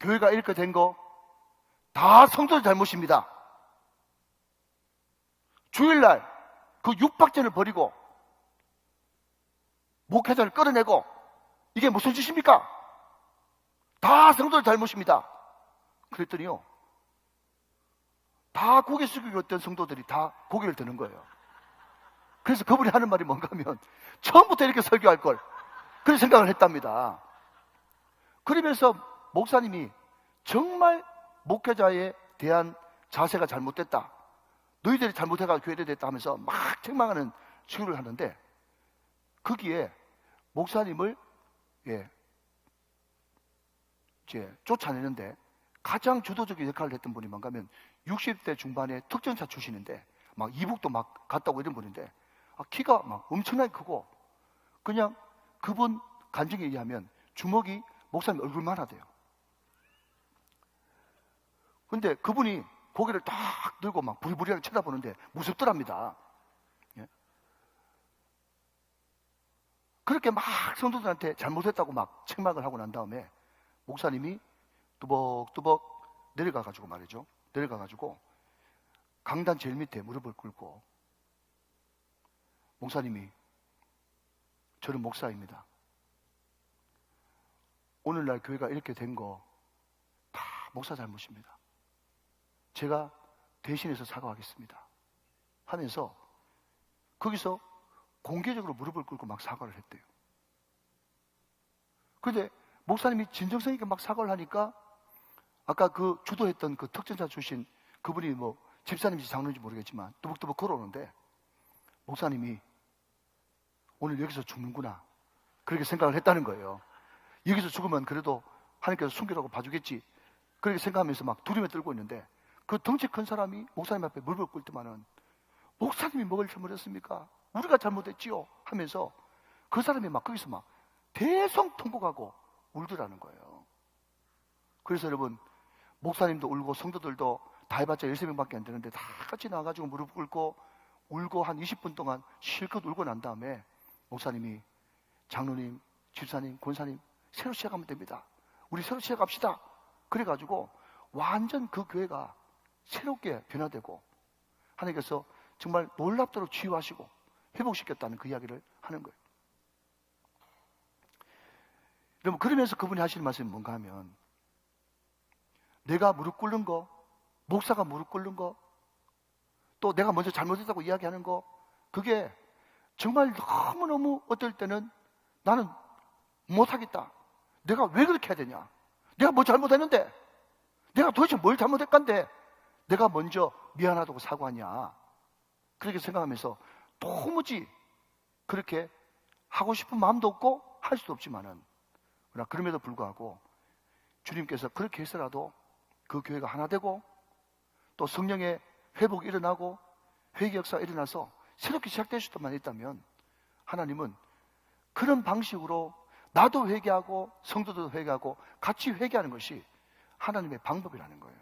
교회가 이렇게 된 거 다 성도의 잘못입니다. 주일날 그 육박전을 벌이고 목회자를 끌어내고 이게 무슨 짓입니까? 다 성도의 잘못입니다. 그랬더니요, 다 고개 숙이고 있던 성도들이 다 고개를 드는 거예요. 그래서 그분이 하는 말이 뭔가 하면 처음부터 이렇게 설교할 걸 그런 생각을 했답니다. 그러면서 목사님이 정말 목회자에 대한 자세가 잘못됐다, 너희들이 잘못해가 교회를 됐다 하면서 막 책망하는 치유를 하는데 거기에 목사님을 이제 쫓아내는데 가장 주도적인 역할을 했던 분이 뭔가 하면 60대 중반의 특전사 출신인데 막 이북도 막 갔다고 이런 분인데 키가 막 엄청나게 크고 그냥 그분 간증에 의하면 주먹이 목사님 얼굴만 하대요. 근데 그분이 고개를 딱 들고 막 부리부리하게 쳐다보는데 무섭더랍니다. 예? 그렇게 막 성도들한테 잘못했다고 막 책망을 하고 난 다음에 목사님이 뚜벅뚜벅 내려가가지고 말이죠. 내려가가지고 강단 제일 밑에 무릎을 꿇고 목사님이 저는 목사입니다. 오늘날 교회가 이렇게 된 거 다 목사 잘못입니다. 제가 대신해서 사과하겠습니다 하면서 거기서 공개적으로 무릎을 꿇고 막 사과를 했대요. 그런데 목사님이 진정성 있게 막 사과를 하니까 아까 그 주도했던 그 특전사 출신 그분이 뭐 집사님인지 장로인지 모르겠지만 뚜벅뚜벅 걸어오는데 목사님이 오늘 여기서 죽는구나 그렇게 생각을 했다는 거예요. 여기서 죽으면 그래도 하나님께서 숨기라고 봐주겠지 그렇게 생각하면서 막 두려움에 떨고 있는데 그 덩치 큰 사람이 목사님 앞에 무릎을 꿇더만은 목사님이 뭘 잘못했습니까? 우리가 잘못했지요 하면서 그 사람이 막 거기서 막 대성통곡하고 울더라는 거예요. 그래서 여러분, 목사님도 울고 성도들도 다 해봤자 13명밖에 안 되는데 다 같이 나와가지고 무릎 꿇고 울고 한 20분 동안 실컷 울고 난 다음에 목사님이 장로님, 집사님, 권사님 새로 시작하면 됩니다. 우리 새로 시작합시다. 그래가지고 완전 그 교회가 새롭게 변화되고 하나님께서 정말 놀랍도록 치유하시고 회복시켰다는 그 이야기를 하는 거예요. 여러분, 그러면서 그분이 하시는 말씀이 뭔가 하면, 내가 무릎 꿇는 거, 목사가 무릎 꿇는 거, 또 내가 먼저 잘못했다고 이야기하는 거, 그게 정말 너무너무 어떨 때는 나는 못하겠다. 내가 왜 그렇게 해야 되냐? 내가 뭐 잘못했는데? 내가 도대체 뭘 잘못했건데? 내가 먼저 미안하다고 사과하냐? 그렇게 생각하면서 도무지 그렇게 하고 싶은 마음도 없고 할 수도 없지만은, 그러나 그럼에도 불구하고 주님께서 그렇게 해서라도 그 교회가 하나 되고 또 성령의 회복이 일어나고 회개 역사가 일어나서 새롭게 시작될 수만 있다면, 하나님은 그런 방식으로 나도 회개하고 성도도 회개하고 같이 회개하는 것이 하나님의 방법이라는 거예요.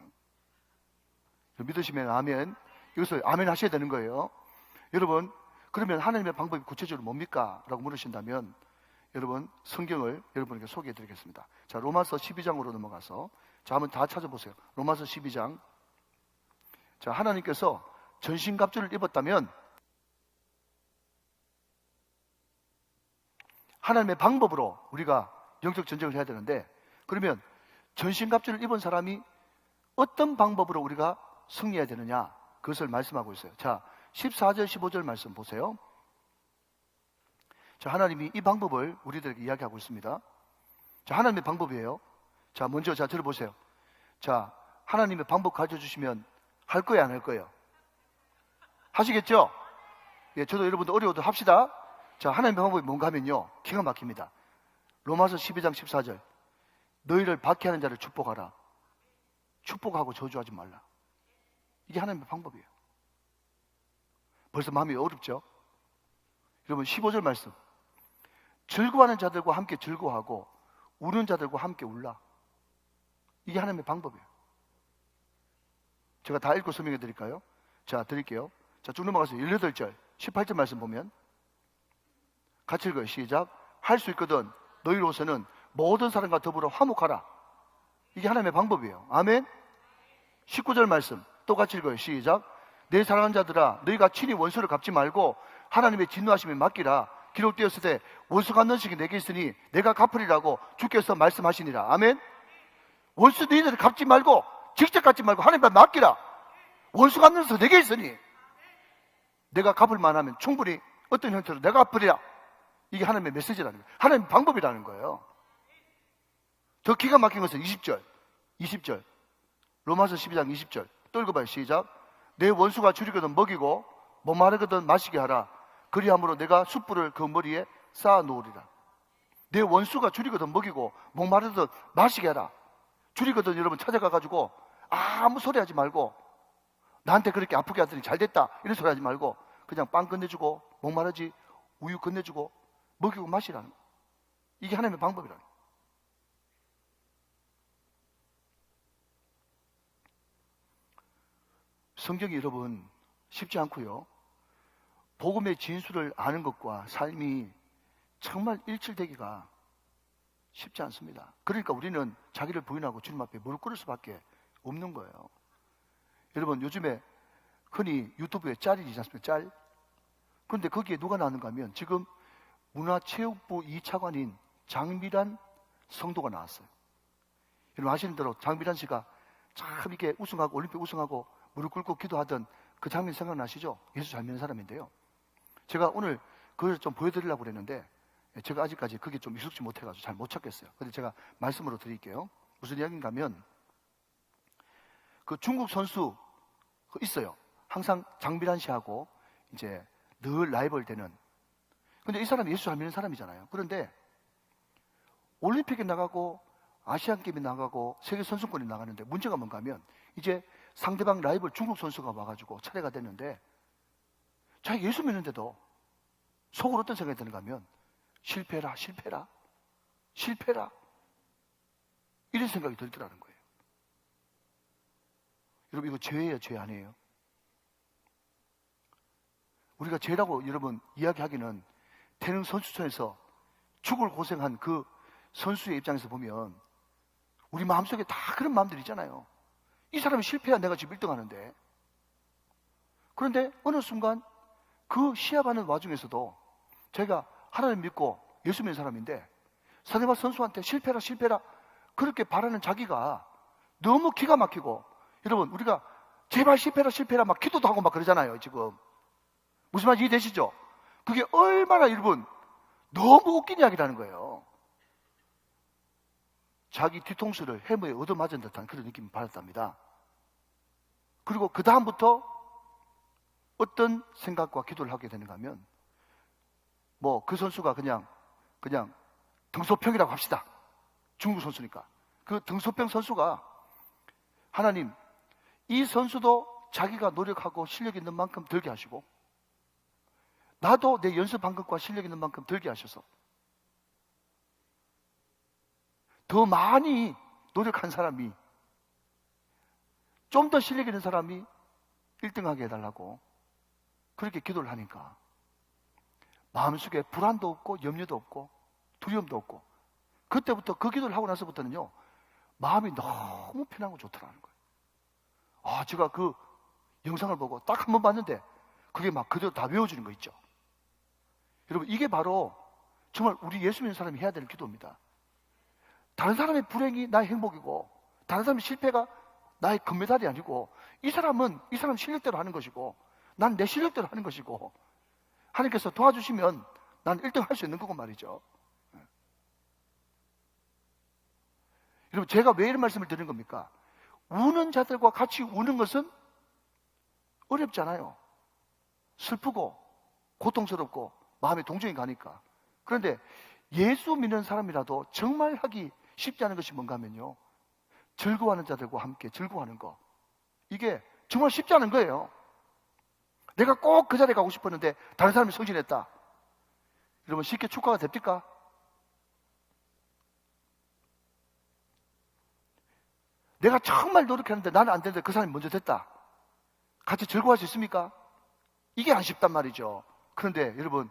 믿으시면 아멘. 여기서 아멘 하셔야 되는 거예요. 여러분, 그러면 하나님의 방법이 구체적으로 뭡니까? 라고 물으신다면, 여러분, 성경을 여러분에게 소개해 드리겠습니다. 자, 로마서 12장으로 넘어가서, 자, 한번 다 찾아보세요. 로마서 12장. 자, 하나님께서 전신갑주를 입었다면 하나님의 방법으로 우리가 영적 전쟁을 해야 되는데, 그러면 전신갑주를 입은 사람이 어떤 방법으로 우리가 승리해야 되느냐, 그것을 말씀하고 있어요. 자, 14절 15절 말씀 보세요. 자, 하나님이 이 방법을 우리들에게 이야기하고 있습니다. 자, 하나님의 방법이에요. 자, 먼저 자 들어보세요. 자, 하나님의 방법 가르쳐주시면 할 거예요, 안 할 거예요? 하시겠죠? 예, 저도 여러분들 어려워도 합시다. 자, 하나님의 방법이 뭔가 하면요, 기가 막힙니다. 로마서 12장 14절. 너희를 박해하는 자를 축복하라. 축복하고 저주하지 말라. 이게 하나님의 방법이에요. 벌써 마음이 어렵죠? 여러분, 15절 말씀. 즐거워하는 자들과 함께 즐거워하고 우는 자들과 함께 울라. 이게 하나님의 방법이에요. 제가 다 읽고 설명해 드릴까요? 자, 드릴게요. 자, 쭉 넘어가서 18절 18절 말씀 보면 같이 읽어요. 시작. 할 수 있거든 너희로서는 모든 사람과 더불어 화목하라. 이게 하나님의 방법이에요. 아멘. 19절 말씀 또 같이 읽어요. 시작. 내 사랑하는 자들아, 너희가 친히 원수를 갚지 말고 하나님의 진노하심에 맡기라. 기록되었을 때 원수 갚는 식이 내게 있으니 내가 갚으리라고 주께서 말씀하시니라. 아멘. 원수 너희들 갚지 말고, 직접 갚지 말고 하나님께 맡기라. 원수 갚는 수 내게 있으니 내가 갚을 만하면 충분히 어떤 형태로 내가 갚으리라. 이게 하나님의 메시지라는 거예요. 하나님의 방법이라는 거예요. 더 기가 막힌 것은 20절 로마서 12장 20절 또 읽어봐요. 시작. 내 원수가 줄이거든 먹이고 목마르거든 마시게 하라. 그리함으로 내가 숯불을 그 머리에 쌓아 놓으리라. 내 원수가 줄이거든 먹이고 목마르거든 마시게 하라. 줄이거든 여러분 찾아가가지고 아무 소리 하지 말고, 나한테 그렇게 아프게 하더니 잘 됐다 이런 소리 하지 말고 그냥 빵 건네주고 목마르지 우유 건네주고 먹이고 마시라는 거예요. 이게 하나님의 방법이라는 거예요. 성경이 여러분 쉽지 않고요, 복음의 진수를 아는 것과 삶이 정말 일치되기가 쉽지 않습니다. 그러니까 우리는 자기를 부인하고 주님 앞에 무릎 꿇을 수밖에 없는 거예요. 여러분, 요즘에 흔히 유튜브에 짤이 있지 않습니까? 짤. 그런데 거기에 누가 나왔는가 하면 지금 문화체육부 2차관인 장미란 성도가 나왔어요. 여러분 아시는 대로 장미란 씨가 참 이렇게 우승하고 올림픽 우승하고 무릎 꿇고 기도하던 그 장면 생각나시죠? 예수 잘 믿는 사람인데요. 제가 오늘 그걸 좀 보여드리려고 그랬는데 제가 아직까지 그게 좀 익숙지 못해가지고 잘 못 찾겠어요. 근데 제가 말씀으로 드릴게요. 무슨 이야기인가 하면, 그 중국 선수 있어요. 항상 장미란 씨하고 이제 늘 라이벌 되는. 근데 이 사람이 예수 잘 믿는 사람이잖아요. 그런데 올림픽에 나가고 아시안게임에 나가고 세계 선수권에 나가는데 문제가 뭔가 하면, 이제 상대방 라이벌 중국 선수가 와가지고 차례가 됐는데 자기 예수 믿는데도 속으로 어떤 생각이 드는가 하면 실패라, 실패라, 실패라, 이런 생각이 들더라는 거예요. 여러분, 이거 죄예요, 죄 아니에요? 우리가 죄라고 여러분 이야기하기는 태릉 선수촌에서 죽을 고생한 그 선수의 입장에서 보면 우리 마음속에 다 그런 마음들이 있잖아요. 이 사람이 실패야 내가 지금 1등 하는데. 그런데 어느 순간 그 시합하는 와중에서도 제가 하나님 믿고 예수 믿는 사람인데 사데바 선수한테 실패라, 실패라 그렇게 바라는 자기가 너무 기가 막히고, 여러분 우리가 제발 실패라, 실패라 막 기도도 하고 막 그러잖아요. 지금 무슨 말인지 이해되시죠? 그게 얼마나 여러분 너무 웃긴 이야기라는 거예요. 자기 뒤통수를 해머에 얻어맞은 듯한 그런 느낌을 받았답니다. 그리고 그 다음부터 어떤 생각과 기도를 하게 되는가 하면 뭐 그 선수가 그냥 등소평이라고 합시다. 중국 선수니까. 그 등소평 선수가 하나님, 이 선수도 자기가 노력하고 실력 있는 만큼 들게 하시고 나도 내 연습한 것과 실력 있는 만큼 들게 하셔서 더 많이 노력한 사람이, 좀 더 실력 있는 사람이 1등하게 해달라고 그렇게 기도를 하니까 마음속에 불안도 없고 염려도 없고 두려움도 없고, 그때부터 그 기도를 하고 나서부터는요 마음이 너무 편하고 좋더라는 거예요. 아, 제가 그 영상을 보고 딱 한 번 봤는데 그게 막 그대로 다 외워지는 거 있죠. 여러분, 이게 바로 정말 우리 예수 믿는 사람이 해야 될 기도입니다. 다른 사람의 불행이 나의 행복이고 다른 사람의 실패가 나의 금메달이 아니고, 이 사람은 이 사람 실력대로 하는 것이고 난 내 실력대로 하는 것이고, 하나님께서 도와주시면 난 1등 할 수 있는 거고 말이죠. 여러분, 제가 왜 이런 말씀을 드리는 겁니까? 우는 자들과 같이 우는 것은 어렵잖아요. 슬프고 고통스럽고 마음에 동정이 가니까. 그런데 예수 믿는 사람이라도 정말 하기 쉽지 않은 것이 뭔가 하면요, 즐거워하는 자들과 함께 즐거워하는 거. 이게 정말 쉽지 않은 거예요. 내가 꼭 그 자리에 가고 싶었는데 다른 사람이 승진했다. 여러분, 쉽게 축하가 됩니까? 내가 정말 노력했는데 나는 안 되는데 그 사람이 먼저 됐다. 같이 즐거워할 수 있습니까? 이게 안 쉽단 말이죠. 그런데 여러분,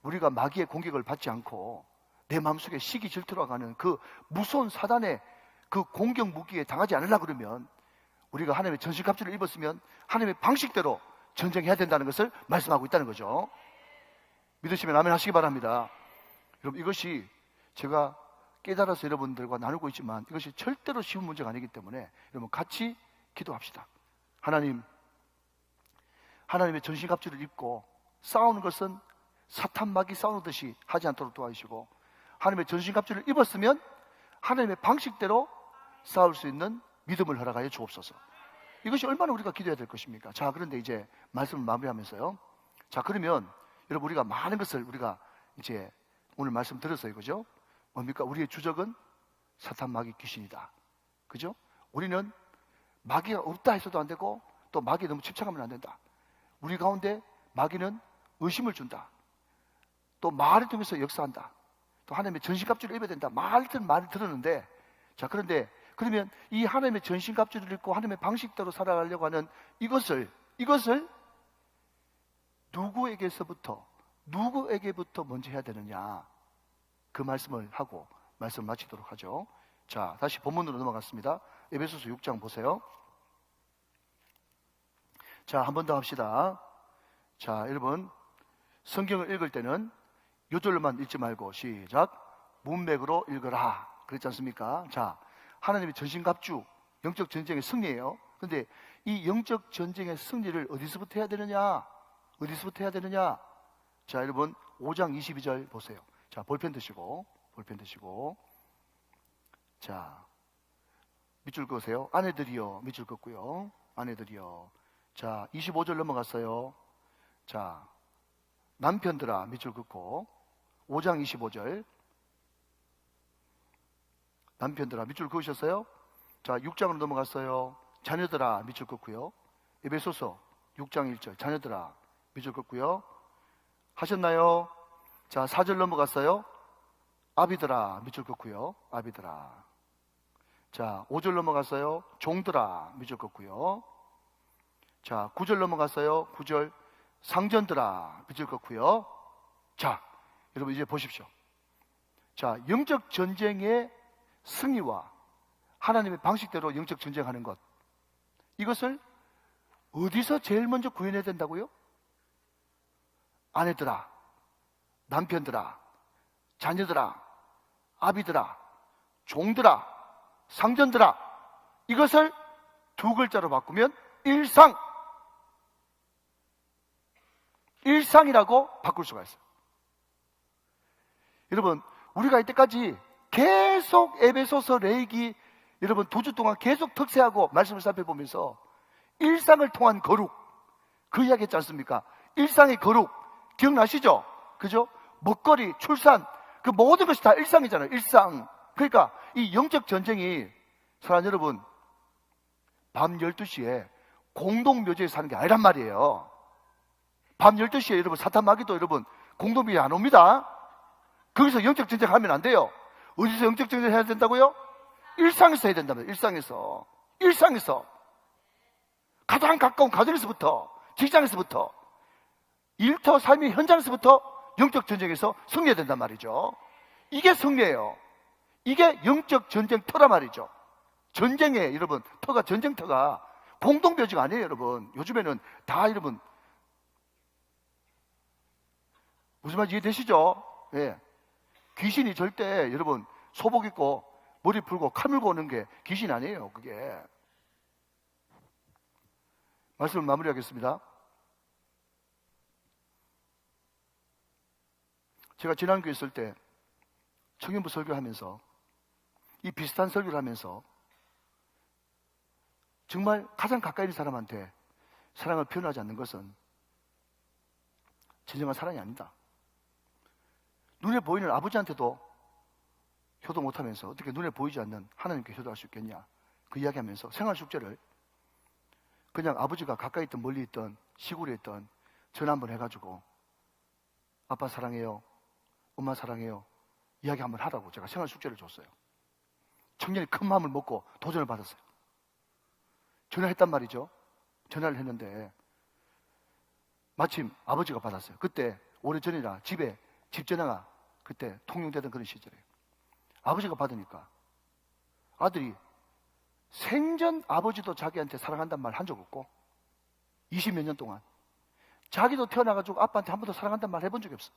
우리가 마귀의 공격을 받지 않고 내 마음속에 시기 질투로 가는 그 무서운 사단의 그 공격 무기에 당하지 않으려고 그러면 우리가 하나님의 전신갑주를 입었으면 하나님의 방식대로 전쟁해야 된다는 것을 말씀하고 있다는 거죠. 믿으시면 아멘 하시기 바랍니다. 여러분, 이것이 제가 깨달아서 여러분들과 나누고 있지만 이것이 절대로 쉬운 문제가 아니기 때문에 여러분 같이 기도합시다. 하나님, 하나님의 전신갑주를 입고 싸우는 것은 사탄 마귀 싸우는 듯이 하지 않도록 도와주시고, 하나님의 전신갑주를 입었으면 하나님의 방식대로 싸울 수 있는 믿음을 허락하여 주옵소서. 이것이 얼마나 우리가 기도해야 될 것입니까? 자, 그런데 이제 말씀을 마무리하면서요, 자, 그러면 여러분, 우리가 많은 것을 우리가 이제 오늘 말씀 들었어요. 그죠? 뭡니까? 우리의 주적은 사탄 마귀 귀신이다. 그죠? 우리는 마귀가 없다 해서도 안 되고 또 마귀에 너무 집착하면 안 된다. 우리 가운데 마귀는 의심을 준다. 또 말을 통해서 역사한다. 또 하나님의 전신갑주를 입어야 된다. 말을 들었는데, 자, 그런데 그러면 이 하나님의 전신갑주를 입고 하나님의 방식대로 살아가려고 하는 이것을 누구에게부터 먼저 해야 되느냐, 그 말씀을 하고 말씀을 마치도록 하죠. 자, 다시 본문으로 넘어갔습니다. 에베소서 6장 보세요. 자, 한 번 더 합시다. 자, 여러분, 성경을 읽을 때는 요절로만 읽지 말고 시작, 문맥으로 읽어라 그랬지 않습니까? 자, 하나님의 전신갑주, 영적 전쟁의 승리예요. 그런데 이 영적 전쟁의 승리를 어디서부터 해야 되느냐? 자, 여러분 5장 22절 보세요. 자, 볼펜 드시고 자, 밑줄 그으세요. 아내들이여, 밑줄 긋고요. 아내들이여. 자, 25절 넘어갔어요. 자, 남편들아, 밑줄 긋고 5장 25절. 남편들아, 밑줄 그으셨어요? 자, 6장으로 넘어갔어요. 자녀들아, 밑줄 긋고요. 에베소서 6장 1절. 자녀들아, 밑줄 긋고요. 하셨나요? 자, 4절 넘어갔어요. 아비들아, 밑줄 긋고요. 아비들아. 자, 5절 넘어갔어요. 종들아, 밑줄 긋고요. 자, 9절 넘어갔어요. 9절 상전들아, 밑줄 긋고요. 자, 여러분 이제 보십시오. 자, 영적 전쟁의 승리와 하나님의 방식대로 영적 전쟁하는 것, 이것을 어디서 제일 먼저 구현해야 된다고요? 아내들아, 남편들아, 자녀들아, 아비들아, 종들아, 상전들아, 이것을 두 글자로 바꾸면 일상이라고 바꿀 수가 있어요. 여러분, 우리가 이때까지 계속 에베소서, 레위기, 여러분 두 주 동안 계속 특세하고 말씀을 살펴보면서 일상을 통한 거룩, 그 이야기 했지 않습니까? 일상의 거룩 기억나시죠? 그죠? 먹거리, 출산, 그 모든 것이 다 일상이잖아요. 일상. 그러니까 이 영적 전쟁이, 사랑하는 여러분, 밤 12시에 공동묘지에 사는 게 아니란 말이에요. 밤 12시에 여러분 사탄 마귀도 여러분 공동묘지에 안 옵니다. 거기서 영적 전쟁 하면 안 돼요. 어디서 영적 전쟁 해야 된다고요? 일상에서 해야 된다면 일상에서 가장 가까운 가정에서부터, 직장에서부터, 일터 삶의 현장에서부터 영적 전쟁에서 승리해야 된단 말이죠. 이게 승리예요. 이게 영적 전쟁터란 말이죠. 전쟁의 여러분 터가, 전쟁터가 공동묘지가 아니에요. 여러분 요즘에는 다 여러분 무슨 말인지 이해되시죠? 예. 귀신이 절대 여러분 소복 입고 머리 풀고 칼 물고 오는 게 귀신 아니에요. 그게. 말씀을 마무리하겠습니다. 제가 지난주에 있을 때 청년부 설교하면서 이 비슷한 설교를 하면서 정말 가장 가까이 있는 사람한테 사랑을 표현하지 않는 것은 진정한 사랑이 아니다. 눈에 보이는 아버지한테도 효도 못하면서 어떻게 눈에 보이지 않는 하나님께 효도할 수 있겠냐, 그 이야기하면서 생활 숙제를 그냥 아버지가 가까이 있든 멀리 있든 시골에 있든 전화 한번 해가지고 아빠 사랑해요, 엄마 사랑해요 이야기 한번 하라고 제가 생활 숙제를 줬어요. 청년이 큰 마음을 먹고 도전을 받았어요. 전화했단 말이죠. 전화를 했는데 마침 아버지가 받았어요. 그때 오래전이라 집에 집 전화가 그때 통용되던 그런 시절이에요. 아버지가 받으니까 아들이 생전 아버지도 자기한테 사랑한단 말 한 적 없고 20몇 년 동안 자기도 태어나가지고 아빠한테 한 번도 사랑한단 말 해본 적이 없어.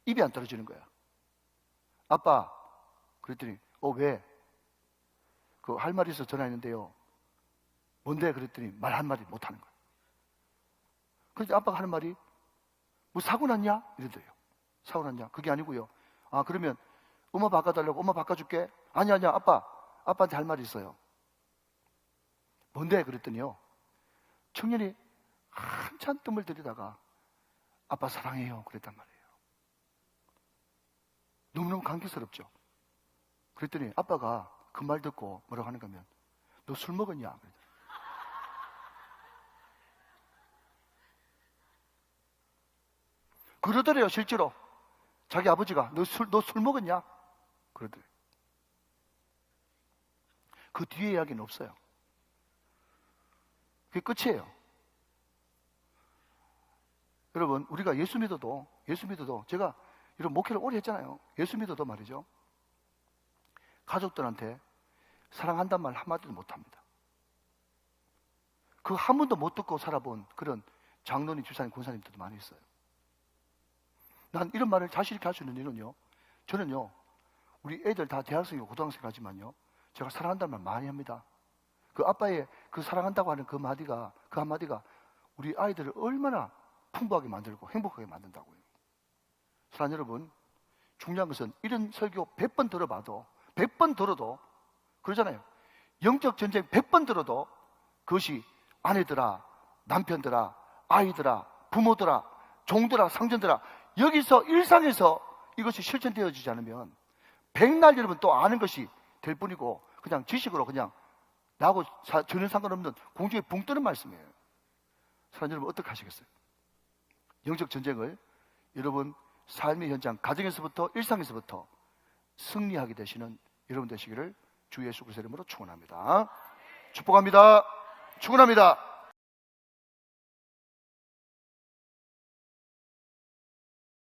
입이 안 떨어지는 거야. 아빠, 그랬더니 왜? 그 할 말이 있어서 전화했는데요. 뭔데? 그랬더니 말 한마디 못하는 거야. 그래서 아빠가 하는 말이 뭐 사고 났냐? 이러더래요. 사고 났냐? 그게 아니고요. 아, 그러면 엄마 바꿔달라고. 엄마 바꿔줄게. 아니야 아빠한테 할 말이 있어요. 뭔데? 그랬더니요, 청년이 한참 뜸을 들이다가 아빠 사랑해요 그랬단 말이에요. 너무너무 감격스럽죠. 그랬더니 아빠가 그 말 듣고 뭐라고 하는가 하면 너 술 먹었냐? 그러더래요. 실제로 자기 아버지가 너 술 먹었냐? 그러더래요. 그 뒤에 이야기는 없어요. 그게 끝이에요. 여러분, 우리가 예수 믿어도 제가 이런 목회를 오래 했잖아요. 예수 믿어도 말이죠, 가족들한테 사랑한단 말 한마디도 못합니다. 그 한 번도 못 듣고 살아본 그런 장로님, 집사님, 권사님들도 많이 있어요. 난 이런 말을 자신 있게 할 수 있는 이유는요, 저는요 우리 애들 다 대학생이고 고등학생 가지만요 제가 사랑한다는 말 많이 합니다. 그 아빠의 그 사랑한다고 하는 그 한마디가 우리 아이들을 얼마나 풍부하게 만들고 행복하게 만든다고요. 사랑하는 여러분, 중요한 것은 이런 설교 100번 들어봐도 100번 들어도 그러잖아요. 영적 전쟁 100번 들어도 그것이 아내들아, 남편들아, 아이들아, 부모들아, 종들아, 상전들아, 여기서 일상에서 이것이 실천되어지지 않으면 백날 여러분 또 아는 것이 될 뿐이고 그냥 지식으로 그냥 나하고 전혀 상관없는 공중에 붕 뜨는 말씀이에요. 사랑하는 여러분, 어떻게 하시겠어요? 영적 전쟁을 여러분 삶의 현장, 가정에서부터 일상에서부터 승리하게 되시는 여러분 되시기를 주 예수 그리스도의 이름으로 축원합니다. 축복합니다. 축원합니다.